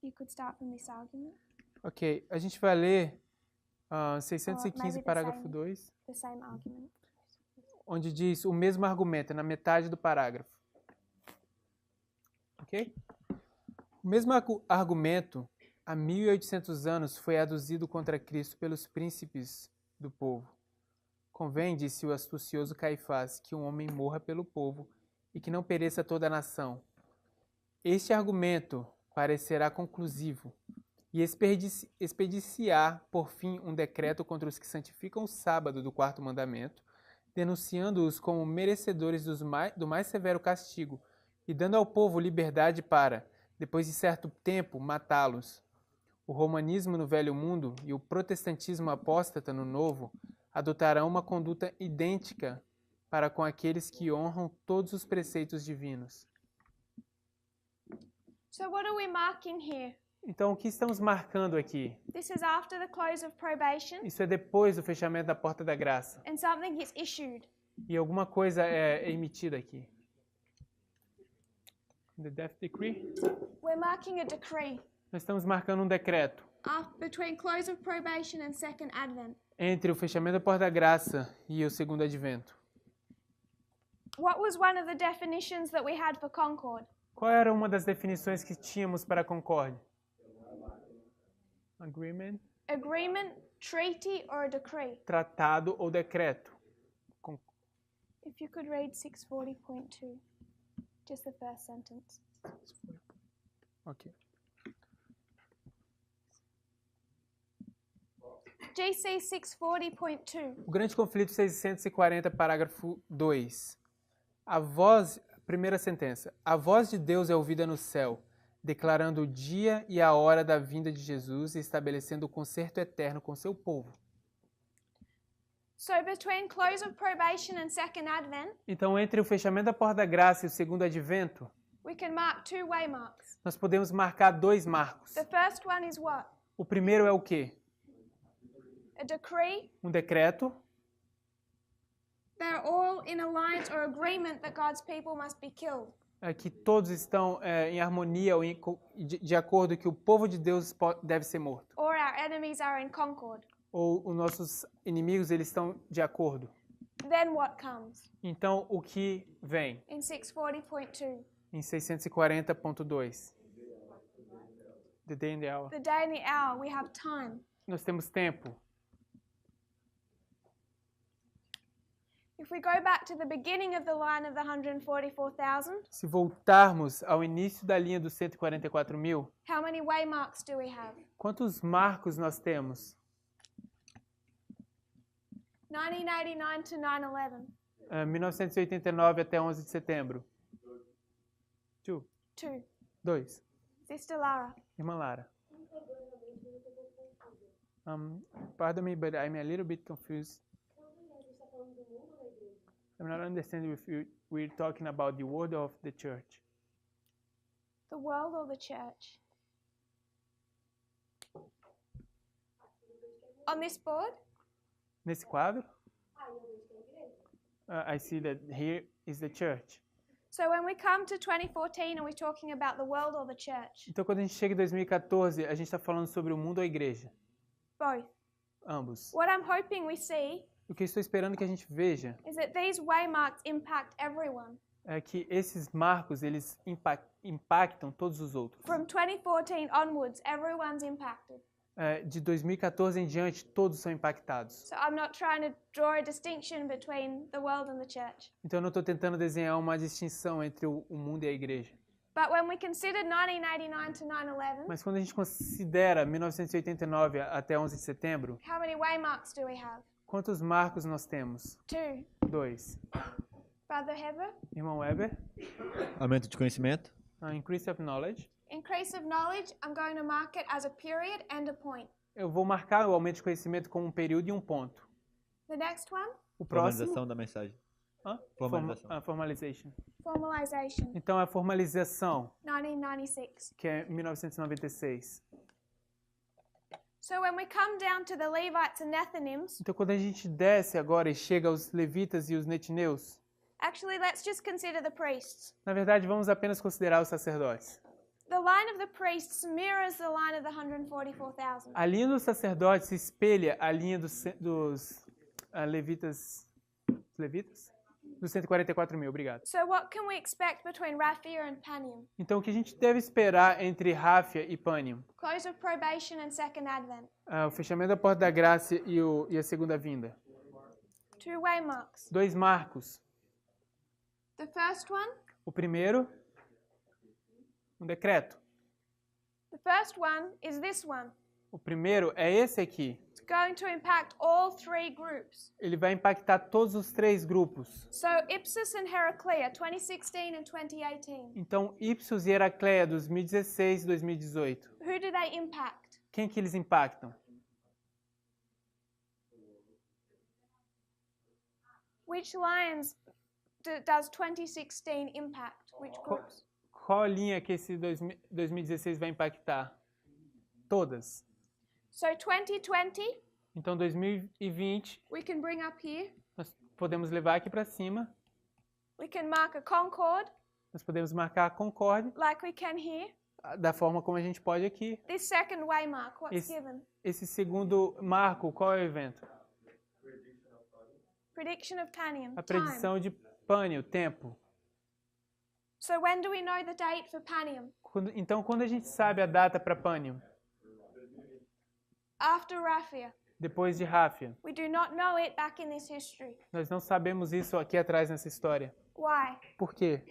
A: You could start from this argument.
B: Ok, a gente vai ler 615, parágrafo 2.
A: The same argument.
B: Onde diz o mesmo argumento, é na metade do parágrafo. Ok? O mesmo argumento, há 1800 anos, foi aduzido contra Cristo pelos príncipes do povo. Convém, disse o astucioso Caifás, que um homem morra pelo povo e que não pereça toda a nação. Este argumento parecerá conclusivo e expediciar, por fim, um decreto contra os que santificam o sábado do quarto mandamento, denunciando-os como merecedores do mais severo castigo e dando ao povo liberdade para, depois de certo tempo, matá-los. O romanismo no Velho Mundo e o protestantismo apóstata no Novo adotarão uma conduta idêntica para com aqueles que honram todos os preceitos divinos.
A: So what are we marking here?
B: Então, o que estamos marcando aqui?
A: This is after the close of probation.
B: Isso é depois do fechamento da porta da graça.
A: And something is issued.
B: E alguma coisa é emitida aqui. The death decree?
A: We're marking a decree.
B: Nós estamos marcando um decreto.
A: Between close of probation and second advent.
B: Entre o fechamento da porta da graça e o segundo advento.
A: What was one of the definitions that we had for Concord?
B: Qual era uma das definições que tínhamos para a Concorde? Agreement.
A: Agreement, treaty, or a decree?
B: Tratado ou decreto.
A: If you could read 640.2, just the first sentence.
B: Ok.
A: GC 640.2.
B: O grande conflito 640, parágrafo 2. Primeira sentença. A voz de Deus é ouvida no céu, declarando o dia e a hora da vinda de Jesus e estabelecendo o concerto eterno com seu povo.
A: So between close of probation and second advent,
B: então, entre o fechamento da porta da graça e o segundo advento,
A: we can mark two waymarks.
B: Nós podemos marcar dois marcos.
A: The first one is what?
B: O primeiro é o quê?
A: A decree.
B: Um decreto.
A: They're all in alliance or agreement that God's people must be killed.
B: É que todos estão em harmonia ou de acordo que o povo de Deus deve ser morto.
A: Or our enemies are in concord.
B: Ou os nossos inimigos eles estão de acordo.
A: Then what comes?
B: Então o que vem?
A: In 640.2.
B: Em 640.2. The day and the hour.
A: The day and the hour, we have time.
B: Nós temos tempo.
A: If we go back to the beginning of the line of the 144,000,
B: se voltarmos ao início da linha dos 144.000,
A: how many waymarks do we have?
B: Quantos marcos nós temos?
A: 1989 to 9/11.
B: 1989 até 11 de setembro. 2.
A: Sister Lara.
B: Irmã Lara. Pardon me, but I'm a little bit confused. I'm not understanding if we're talking about the world of the church.
A: The world or the church? On this board?
B: Nesse quadro? I see that here is the church.
A: So when we come to 2014, are we talking about the world or the church?
B: Então quando a gente chega em 2014, a gente está falando sobre o mundo ou a igreja?
A: Both.
B: Ambos.
A: What I'm hoping we see.
B: O que eu estou esperando que a gente veja
A: is that these waymarks impact everyone.
B: é que esses marcos, eles impactam todos os outros.
A: From 2014 onwards, everyone's impacted.
B: De 2014 em diante, todos são impactados.
A: So I'm not trying to draw a distinction between the world and the church.
B: Então eu não estou tentando desenhar uma distinção entre o mundo e a igreja.
A: But when we consider 1989 to 9/11,
B: Mas quando a gente considera 1989 até 11 de setembro,
A: how many waymarks do we have?
B: quantos marcos nós temos?
A: 2.
B: 2.
A: Brother Heber?
B: Irmão Weber?
M: Aumento de conhecimento.
B: Increase of knowledge.
A: Increase of knowledge, I'm going to mark it as a period and a point.
B: Eu vou marcar o aumento de conhecimento como um período e um ponto.
A: The next one?
B: O próximo?
M: Formalização da mensagem.
B: Formalization. Formalization.
A: Formalization.
B: Então a formalização,
A: 1996.
B: que é 1996.
A: So when we come down to the Levites and Nethinims,
B: Então quando a gente desce agora e chega aos levitas e os netineus,
A: actually let's just consider the priests.
B: na verdade vamos apenas considerar os sacerdotes.
A: The line of the priests mirrors the line of the 144,000.
B: A linha dos sacerdotes se espelha a linha dos levitas. Dos 144 mil, obrigado.
A: So what can we expect between Raphia and Panium?
B: Então o que a gente deve esperar entre Ráfia e Pânium?
A: Close of probation and second advent.
B: O fechamento da porta da graça e a segunda vinda.
A: 2 waymarks.
B: 2 marcos.
A: The first one?
B: O primeiro, um decreto.
A: The first one is this one.
B: O primeiro é esse aqui.
A: It's going to impact all 3 groups.
B: Ele vai impactar todos os 3 grupos.
A: So Ipsus and Heraclea, 2016 and 2018.
B: Então, Ipsos e Heracleia, 2016 e 2018.
A: Who do they impact?
B: Quem que eles impactam?
A: Which lines does 2016 impact? Which groups?
B: Qual linha que esse 2016 vai impactar? Todas.
A: So 2020,
B: então 2020,
A: we can bring up here.
B: Nós podemos levar aqui para cima.
A: We can mark a Concord.
B: Nós podemos marcar a Concord.
A: Like we can here.
B: Da forma como a gente pode aqui.
A: This second waymark, what's given?
B: Esse segundo marco, qual é o evento?
A: Prediction of Panium.
B: A predição de Pânio, tempo.
A: So when do we know the date for Panium?
B: Então quando a gente sabe a data para Pânio?
A: After Raphia.
B: Depois de Ráfia.
A: We do not know it back in this history.
B: Nós não sabemos isso aqui atrás nessa história.
A: Why?
B: Por quê?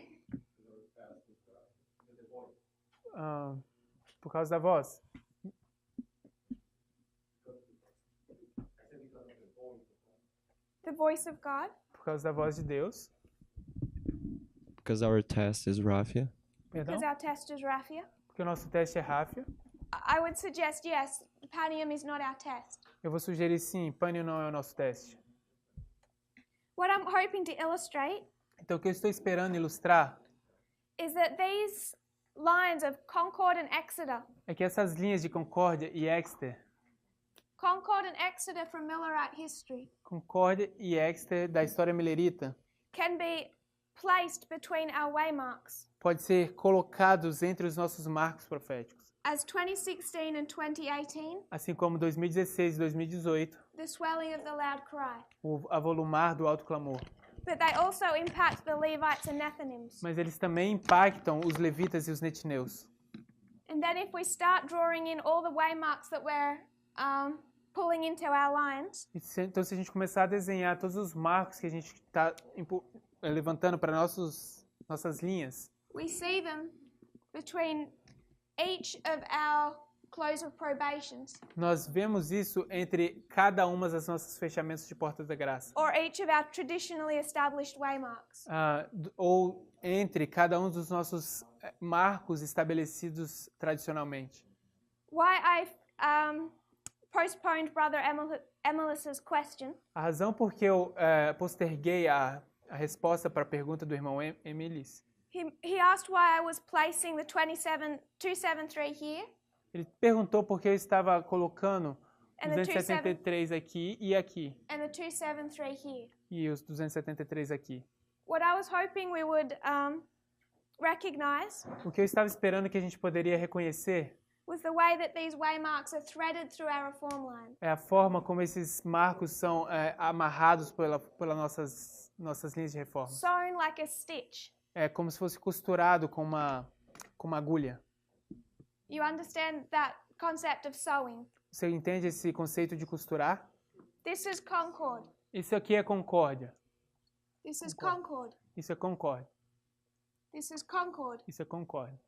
B: Por causa da voz.
A: The voice of God.
B: Por causa da voz de Deus.
N: Because our test is Raphia.
B: Perdão?
A: Because our test is Raphia.
B: Porque o nosso teste é Ráfia.
A: I would suggest yes, Panium is not our test.
B: Eu vou sugerir sim, Pânio não é o nosso teste.
A: What I'm hoping to illustrate
B: Então o que eu estou esperando ilustrar
A: is that these lines of Concord and Exeter,
B: é que essas linhas de Concórdia e Exeter,
A: Concord and Exeter from Millerite history,
B: Concórdia e Exeter da história milerita,
A: can be placed between our waymarks.
B: Pode ser colocados entre os nossos marcos proféticos.
A: As 2016 and 2018,
B: assim como 2016 e 2018,
A: the swelling of the loud cry.
B: O avolumar do alto clamor.
A: But they also impact the Levites and Nethinims.
B: Mas eles também impactam os levitas e os netineus.
A: And then if we start drawing in all the waymarks that we're pulling into our lines,
B: então se a gente começar a desenhar todos os marcos que a gente está levantando para nossas linhas,
A: we see them between each of our close of probations.
B: Nós vemos isso entre cada uma das nossas fechamentos de portas da graça.
A: Or each of our traditionally established waymarks.
B: Ou entre cada um dos nossos marcos estabelecidos tradicionalmente.
A: Why I postponed Brother Emilis's question.
B: A razão por que eu posterguei a resposta para a pergunta do irmão Emilis.
A: He asked why I was placing the 273 here.
B: Ele perguntou por que eu estava colocando 273 aqui e aqui.
A: And the 273 here.
B: E os 273 aqui.
A: What I was hoping we would recognize.
B: O que eu estava esperando que a gente poderia reconhecer
A: was the way that these waymarks are threaded through our reform line.
B: É a forma como esses marcos são amarrados pelas nossas linhas de reforma.
A: Sewn like a stitch.
B: É como se fosse costurado com uma agulha.
A: You understand that concept of sewing?
B: Você entende esse conceito de costurar?
A: This is Concord.
B: Isso aqui é concórdia.
A: This is Concord.
B: Isso é concórdia.
A: This is Concord.
B: Isso é concórdia.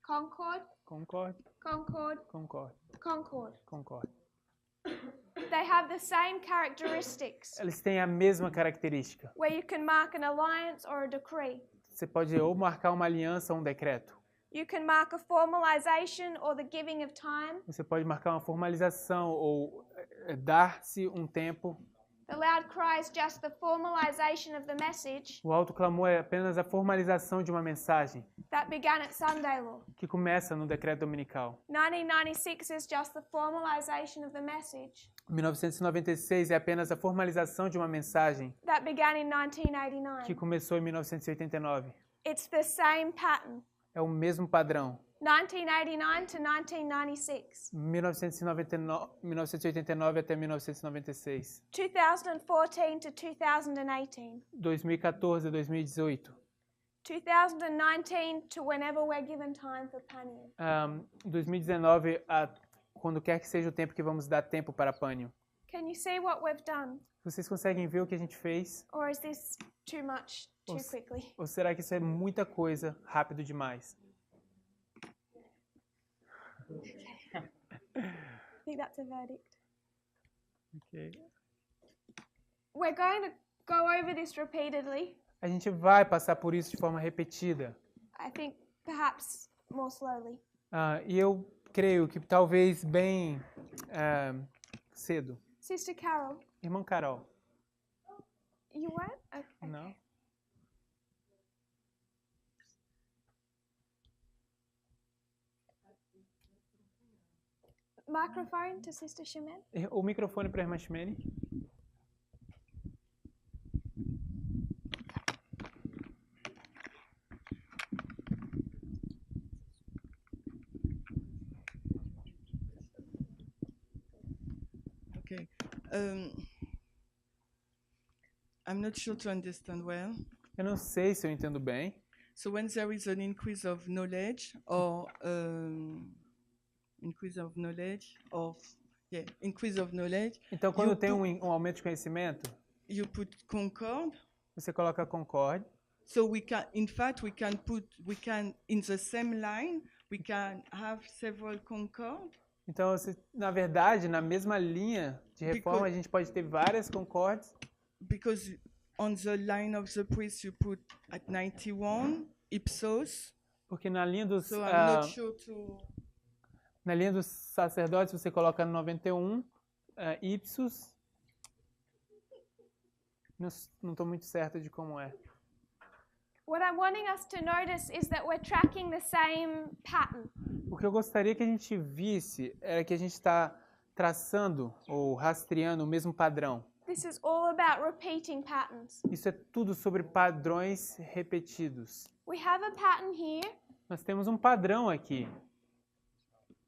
A: Concord.
B: Concord.
A: Concord.
B: Concord.
A: Concord.
B: Concord.
A: They have the same characteristics.
B: Eles têm a mesma característica.
A: Where you can mark an alliance or a decree.
B: Você pode ou marcar uma aliança ou um decreto.
A: You can mark a formalization or the giving of time.
B: Você pode marcar uma formalização ou dar-se um tempo.
A: The loud cry is just the formalization of the message.
B: O alto clamor é apenas a formalização de uma mensagem.
A: That began at Sunday law.
B: Que começa no decreto dominical.
A: 1996 is just the formalization of the message.
B: 1996 é apenas a formalização de uma mensagem.
A: That began in 1989.
B: Que começou em 1989.
A: It's the same pattern.
B: É o mesmo padrão.
A: 1989 to 1996.
B: 1989 até 1996.
A: 2014 to 2018.
B: 2014 a 2018.
A: 2019 to whenever we're given time for Panion.
B: 2019 a quando quer que seja o tempo que vamos dar tempo para Panion.
A: Can you see what we've done?
B: Vocês conseguem ver o que a gente fez?
A: Or is this too much too quickly?
B: Ou será que isso é muita coisa, rápido demais?
A: I think that's a verdict.
B: Okay.
A: We're going to go over this repeatedly.
B: A gente vai passar por isso de forma repetida.
A: I think perhaps more slowly.
B: E eu creio que talvez bem cedo.
A: Sister Carol.
B: Irmã Carol.
A: You weren't? Okay.
B: Não.
A: Microphone to Sister Shimon.
B: O microfone para a irmã Shimene.
D: Okay. I'm not sure to understand well.
B: Eu não sei se eu entendo bem.
D: So when there is an increase of knowledge or increase of knowledge.
B: Então quando tem um aumento de conhecimento,
D: you put Concord.
B: Você coloca Concord.
D: So we can, in fact, we can in the same line, we can have several Concord.
B: Então, na verdade, na mesma linha de reforma, a gente pode ter várias Concords.
D: Because on the line of the priest you put at 91 ipsos.
B: Porque na linha dos
D: so I'm not sure
B: na linha dos sacerdotes você coloca 91 ipsos. Não estou muito certo de como é.
A: What I'm wanting us to notice is that we're tracking the same pattern.
B: O que eu gostaria que a gente visse era que a gente está traçando ou rastreando o mesmo padrão.
A: This is all about repeating patterns.
B: Isso é tudo sobre padrões repetidos.
A: We have a pattern here.
B: Nós temos um padrão aqui.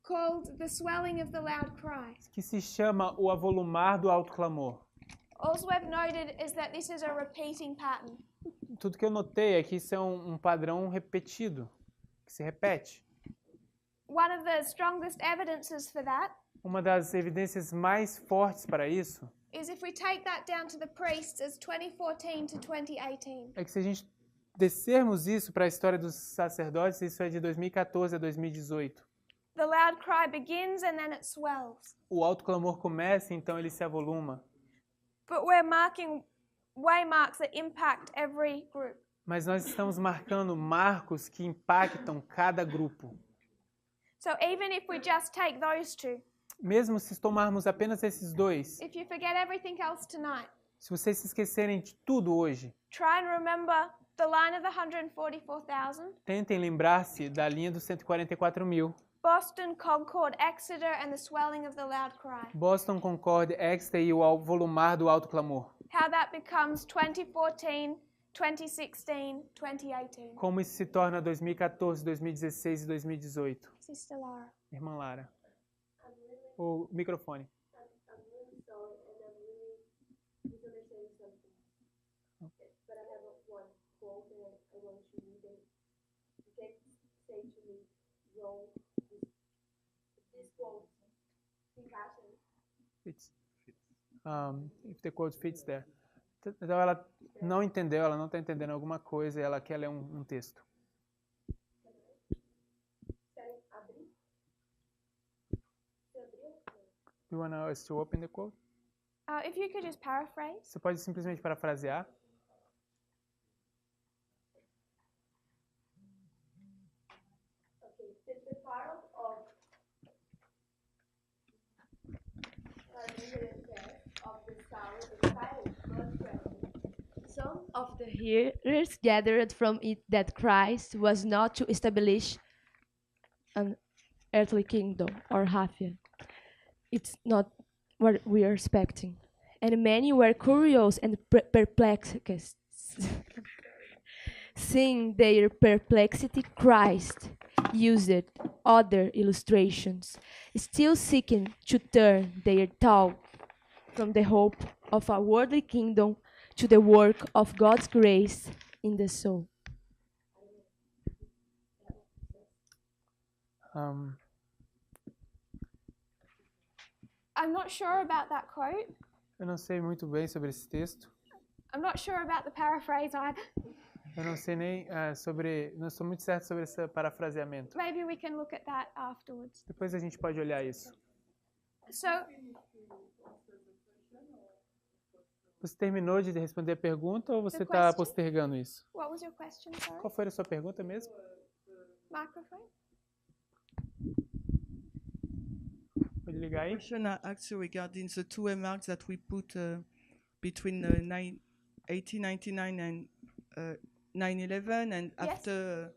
A: Called the swelling of the loud cry.
B: Que se chama o avolumar do alto clamor.
A: All we've noted is that this is a repeating pattern.
B: Tudo que eu notei é que isso é um padrão repetido, que se repete.
A: One of the strongest evidences for that.
B: Uma das evidências mais fortes para isso
A: is if we take that down to the priests as 2014 to 2018.
B: É que se a gente descermos isso para a história dos sacerdotes, isso é de 2014 a 2018.
A: The loud cry begins and then it swells.
B: O alto clamor começa, então ele se avoluma.
A: But we're marking waymarks that impact every group.
B: Mas nós estamos marcando marcos que impactam cada grupo.
A: So even if we just take those two.
B: Mesmo se tomarmos apenas esses dois.
A: If you forget everything else tonight.
B: Se vocês se esquecerem de tudo hoje.
A: Try and remember the line of the 144,000.
B: Tentem lembrar-se da linha dos 144.000.
A: Boston, Concord, Exeter and the swelling of the loud cry.
B: Boston, Concord, Exeter e o volumar do alto clamor.
A: How that becomes 2014 2016, 2018.
B: Como isso se torna 2014, 2016 e 2018?
A: Sister Lara.
B: Irmã Lara. O microfone. Fits. If the quote fits there. Então ela não entendeu, ela não está entendendo alguma coisa e ela quer ler um texto. Do you want us to open the quote?
A: If you could just paraphrase.
B: Você pode simplesmente parafrasear?
J: Some of the hearers gathered from it that Christ was not to establish an earthly kingdom or Hafia. It's not what we are expecting. And many were curious and perplexed. Seeing their perplexity, Christ used other illustrations, still seeking to turn their thought from the hope of a worldly kingdom to the work of God's grace in the soul.
A: I'm not sure about that quote.
B: Eu não sei muito bem sobre esse texto.
A: I'm not sure about the paraphrase either.
B: Eu não sei nem não sou muito certo sobre esse parafraseamento.
A: Maybe we can look at that afterwards.
B: Depois a gente pode olhar isso.
A: So,
B: você terminou de responder a pergunta ou você está postergando isso?
A: what was your question, sorry?
B: Qual foi a sua pergunta mesmo?
A: Microphone?
B: Pode ligar aí?
D: Question actually regarding the two remarks that we put between 1899 and 9/11, and after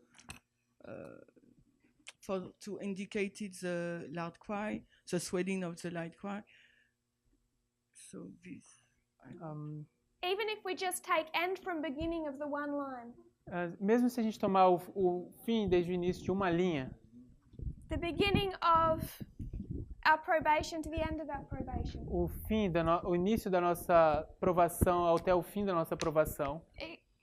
D: to indicate the loud cry, the swelling of the loud cry. So this.
A: Even if we just take end from beginning of the one line.
B: Mesmo se a gente tomar o fim desde o início de uma linha.
A: The beginning of our probation to the end of our probation.
B: O início da nossa provação até o fim da nossa provação.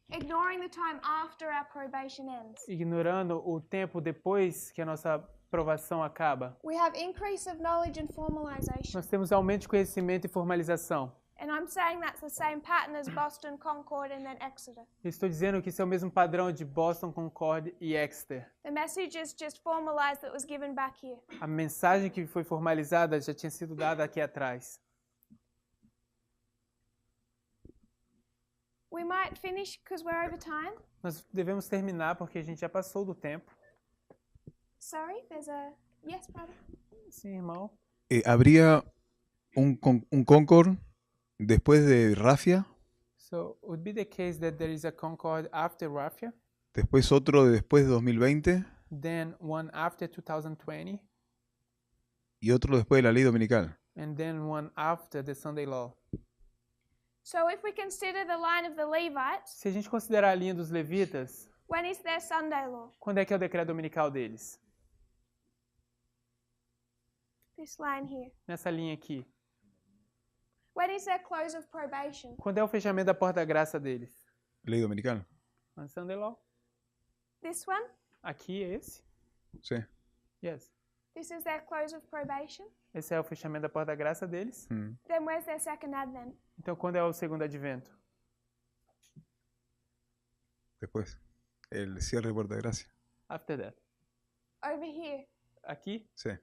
A: Ignoring the time after our probation ends.
B: Ignorando o tempo depois que a nossa provação acaba.
A: We have increase of knowledge and formalization.
B: Nós temos aumento de conhecimento e formalização.
A: And I'm saying that's the same pattern as Boston, Concord, and then Exeter.
B: Estou dizendo que isso é o mesmo padrão de Boston, Concord e Exeter.
A: The message is just formalized that was given back here.
B: A mensagem que foi formalizada já tinha sido dada aqui atrás.
A: We might finish because we're over time.
B: Nós devemos terminar porque a gente já passou do tempo.
A: Sorry, there's a yes, brother.
B: Sim, irmão.
O: ¿Habría un Concord después de Rafia?
B: So, would be the case that there is a Concord after Rafia,
O: Después otro después de 2020
B: then one after 2020,
O: y otro después de la ley dominical.
B: and then one after the Sunday law.
A: So if we consider the line of the Levites,
B: Se a gente considerar a linha dos levitas,
A: when is their Sunday law?
B: quando é que é o decreto dominical deles?
A: This line here.
B: Nessa linha aqui.
A: When is their close of probation?
B: Quando é o fechamento da porta da graça deles?
O: Ley dominical.
B: On Sunday law.
A: This one?
B: Aqui é esse?
O: Sí.
B: Yes.
A: This is their close of probation?
B: Esse é o fechamento da porta da graça deles.
A: Then where's their second advent?
B: Então, quando é o segundo advento?
O: Después. El cierre de puerta de gracia.
B: After that.
A: Over here.
B: Aqui?
O: Sí.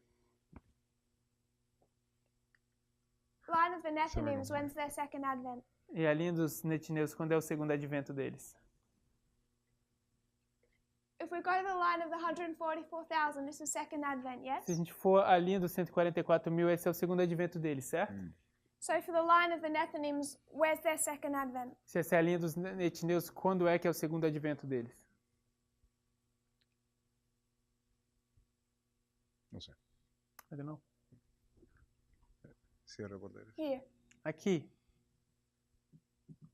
A: Line of the Nethinims, when's their second advent?
B: E a linha dos netineus, quando é o segundo advento deles?
A: If we go to the line of the 144,000, this is second advent, yes?
B: Se a gente for a linha dos 144 mil, esse é o segundo advento deles, certo?
A: So for the line of the Nethinims, where's their second advent?
B: Se essa é a linha dos netineus, quando é que é o segundo advento deles?
O: No sé.
B: I don't know.
O: Cierre de puerta de gracia.
A: Here.
B: Aqui.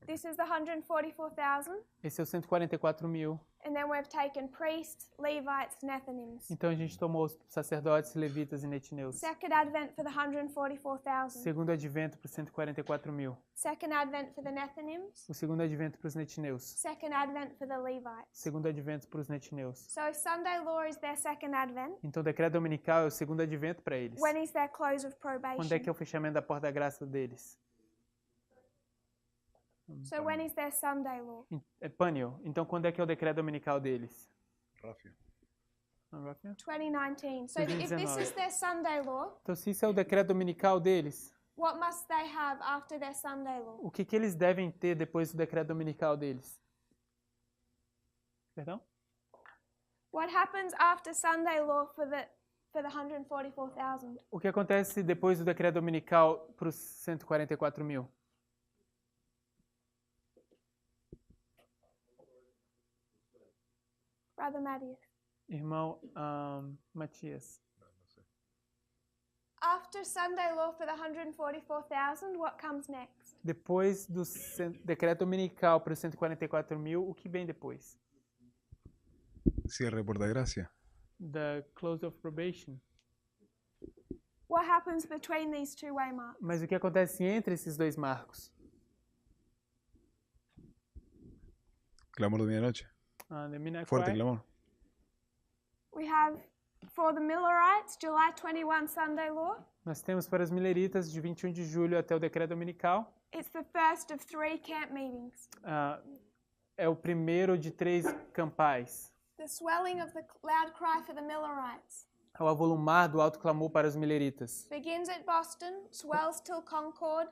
A: This is the 144,000.
B: Esse é o 144 mil.
A: And then we've taken priests, Levites, Nethinims.
B: Então a gente tomou os sacerdotes, levitas e netineus.
A: Second Advent for the 144,000.
B: Segundo advento para os 144 mil.
A: Second Advent for the Nethinims.
B: O segundo advento para os netineus.
A: Second Advent for the Levites.
B: Segundo advento para os netineus.
A: So Sunday law is their second Advent.
B: Então o decreto dominical é o segundo advento para eles.
A: When is their close of probation?
B: Quando é que é o fechamento da porta da graça deles?
A: So when is their Sunday law?
B: Pânio. Então quando é que é o decreto dominical deles?
O: Ráfia.
A: 2019. So if this
B: 2019.
A: is their Sunday law,
B: Então se isso é o decreto dominical deles,
A: what must they have after their Sunday law?
B: o que eles devem ter depois do decreto dominical deles? Perdão?
A: What happens after Sunday law for the 144,000?
B: O que acontece depois do decreto dominical para os 144 mil?
A: Brother Matthew.
B: Irmão Matias.
A: After Sunday law for the 144,000, what comes next?
B: Depois do decreto dominical para os 144 mil, o que vem depois?
O: Cierre por da gracia.
B: The close of probation.
A: What happens between these two waymarks?
B: Mas o que acontece entre esses dois marcos?
O: Clamor de medianoche.
B: The midnight
O: Fuerte
B: cry.
O: clamor.
A: We have for the Millerites, July 21 Sunday law.
B: Nós temos para os mileritas de 21 de julho até o decreto dominical.
A: It's the first of 3 camp meetings.
B: É o primeiro de 3 campais.
A: The swelling of the loud cry for the Millerites.
B: É o avolumar do alto clamor para os mileritas.
A: Begins at Boston, swells till Concord,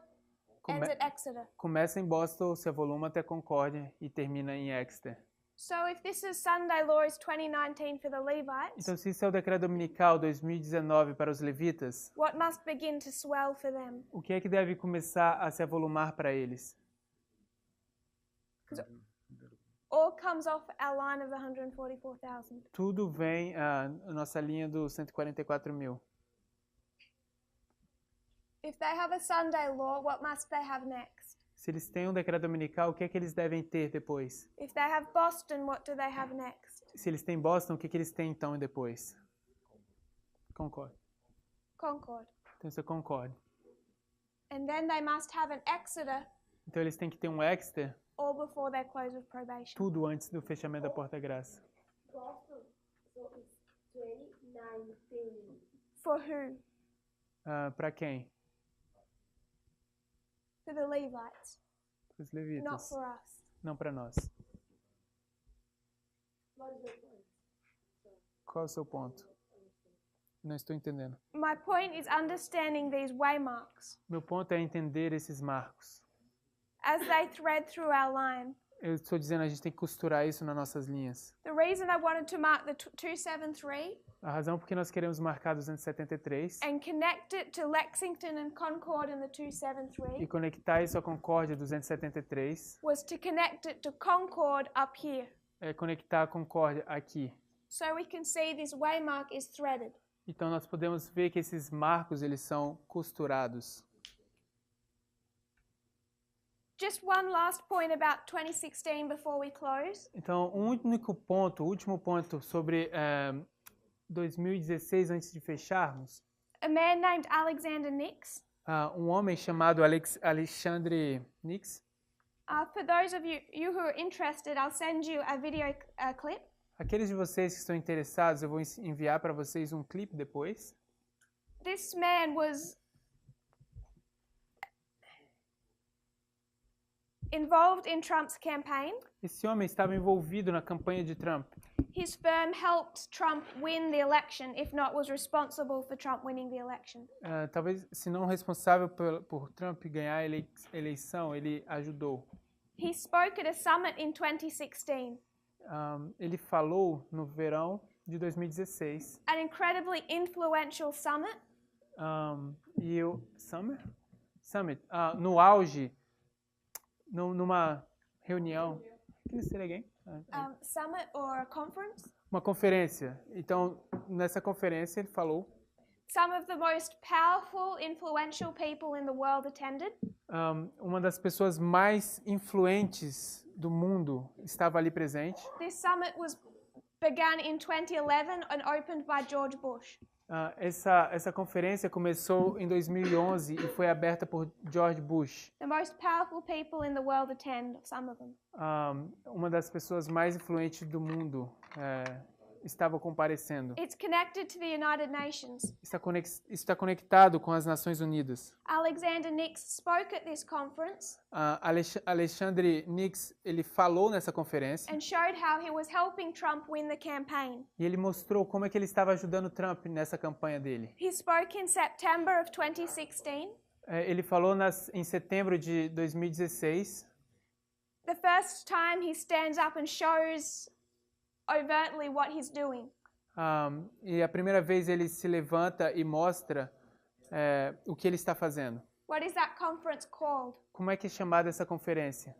A: ends at Exeter.
B: Começa em Boston, se avoluma até Concórdia e termina em Exeter.
A: So if this is Sunday law is 2019 for the Levites,
B: Então, se isso é o decreto dominical 2019 para os levitas,
A: what must begin to swell for them?
B: o que é que deve começar a se avolumar para eles?
A: All comes off our line of the 144,000.
B: Tudo vem a nossa linha dos 144 mil.
A: If they have a Sunday law, what must they have next?
B: Se eles têm um decreto dominical, o que é que eles devem ter depois?
A: If they have Boston, what do they have next?
B: Se eles têm Boston, o que eles têm então depois? Concord.
A: Concord.
B: Então isso é Concord.
A: And then they must have an Exeter
B: Então eles têm que ter um Exeter,
A: all before their close of probation.
B: tudo antes do fechamento da porta da graça.
J: Boston, so it's 2019.
A: For who?
B: Para quem?
A: For the Levites.
B: Para os
A: Not
B: levitas.
A: for us.
B: Não para nós.
J: What is your point?
B: Qual é o seu ponto? Não estou entendendo.
A: My point is understanding these waymarks
B: Meu ponto é entender esses marcos.
A: as they thread through our line.
B: Eu estou dizendo, a gente tem que costurar isso nas nossas linhas.
A: The reason I wanted to mark the 273
B: A razão por que nós queremos marcar 273
A: and connect it to Lexington and Concord in the
B: e
A: 273
B: conectar isso à Concórdia 273
A: was to connect it to Concord up here.
B: é conectar a Concórdia aqui.
A: So we can see this waymark is threaded.
B: Então nós podemos ver que esses marcos eles são costurados.
A: Just one last point about 2016 before we close.
B: Então, um único ponto, o último ponto sobre 2016 antes de fecharmos.
A: A man named Alexander Nix.
B: Um homem chamado Alexandre Nix.
A: For those of you who are interested, I'll send you a video clip.
B: Aqueles de vocês que estão interessados, eu vou enviar para vocês um clipe depois.
A: This man was involved in Trump's campaign.
B: Esse homem estava envolvido na campanha de Trump.
A: His firm helped Trump win the election, if not was responsible for Trump winning the election.
B: Talvez, se não responsável por Trump ganhar a eleição, ele ajudou.
A: He spoke at a summit in 2016.
B: Ele falou no verão de 2016.
A: An incredibly influential summit.
B: Summit, no auge, numa reunião. Can you say it again?
A: Summit or conference.
B: Uma conferência. Então, nessa conferência ele falou.
A: Some of the most powerful, influential people in the world attended.
B: Uma das pessoas mais influentes do mundo estava ali presente.
A: This summit began in 2011 and opened by George Bush.
B: Essa conferência começou em 2011 e foi aberta por George Bush.
A: The most powerful people in the world attend, some of them.
B: Uma das pessoas mais influentes do mundo estava comparecendo.
A: It's connected to the United Nations.
B: Está conectado com as Nações Unidas.
A: Alexander Nix spoke at this conference.
B: Alexandre Nix, ele falou nessa conferência.
A: And showed how he was helping Trump win the campaign.
B: E ele mostrou como é que ele estava ajudando Trump nessa campanha dele.
A: He spoke in September of 2016.
B: Ele falou em setembro de 2016.
A: The first time he stands up and shows overtly what he's doing.
B: E a primeira vez ele se levanta e mostra o que ele está fazendo.
A: What is that conference called?
B: Como é que é chamada essa conferência?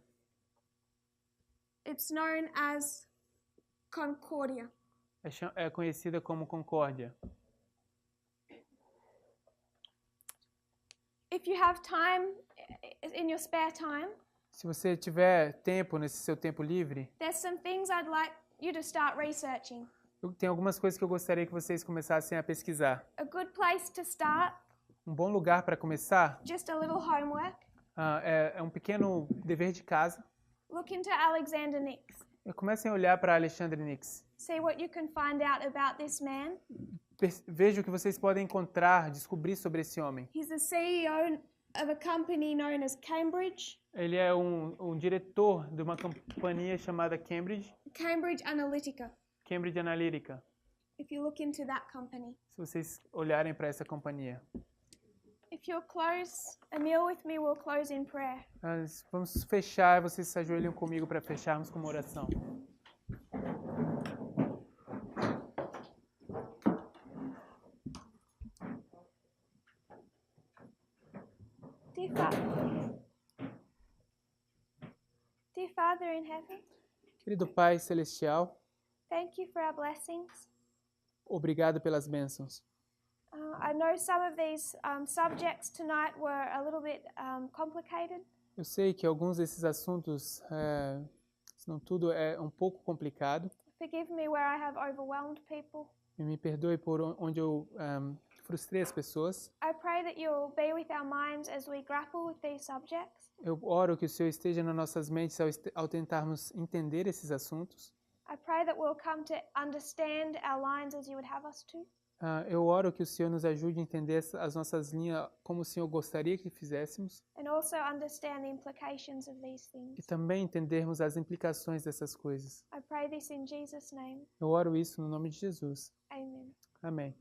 A: It's known as Concordia.
B: É conhecida como Concórdia.
A: If you have time in your spare time,
B: se você tiver tempo nesse seu tempo livre,
A: there's some things I'd like you to start researching.
B: Tem algumas coisas que eu gostaria que vocês começassem a pesquisar.
A: A good place to start.
B: Um bom lugar para começar.
A: Just a little homework.
B: É um pequeno dever de casa.
A: Look into Alexander Nix.
B: Comecem a olhar para Alexandre Nix.
A: See what you can find out about this man.
B: Veja o que vocês podem encontrar, descobrir sobre esse homem.
A: He's the CEO of a company known as Cambridge.
B: Ele é um diretor de uma companhia chamada Cambridge.
A: Cambridge Analytica.
B: Cambridge Analytica.
A: If you look into that company.
B: Se vocês olharem para essa companhia.
A: If you'll close a meal with me, we'll close in prayer.
B: Vamos fechar, vocês se ajoelham comigo para fecharmos com uma oração.
A: Dear Father in heaven,
B: querido Pai Celestial,
A: thank you for our blessings.
B: Obrigado pelas bênçãos.
A: I know some of these subjects tonight were a little bit complicated.
B: Eu sei que alguns desses assuntos, se não tudo, é um pouco complicado.
A: Forgive me where I have overwhelmed people.
B: E me perdoe por onde eu frustrei as pessoas.
A: I pray that you'll be with our minds as we grapple with these subjects.
B: Eu oro que o Senhor esteja nas nossas mentes ao tentarmos entender esses assuntos.
A: I pray that we'll come to understand our lines as you would have us to.
B: Eu oro que o Senhor nos ajude a entender as nossas linhas como o Senhor gostaria que fizéssemos.
A: And also understand the implications of these things.
B: E também entendermos as implicações dessas coisas.
A: I pray this in Jesus' name.
B: Eu oro isso no nome de Jesus.
A: Amen.
B: Amém.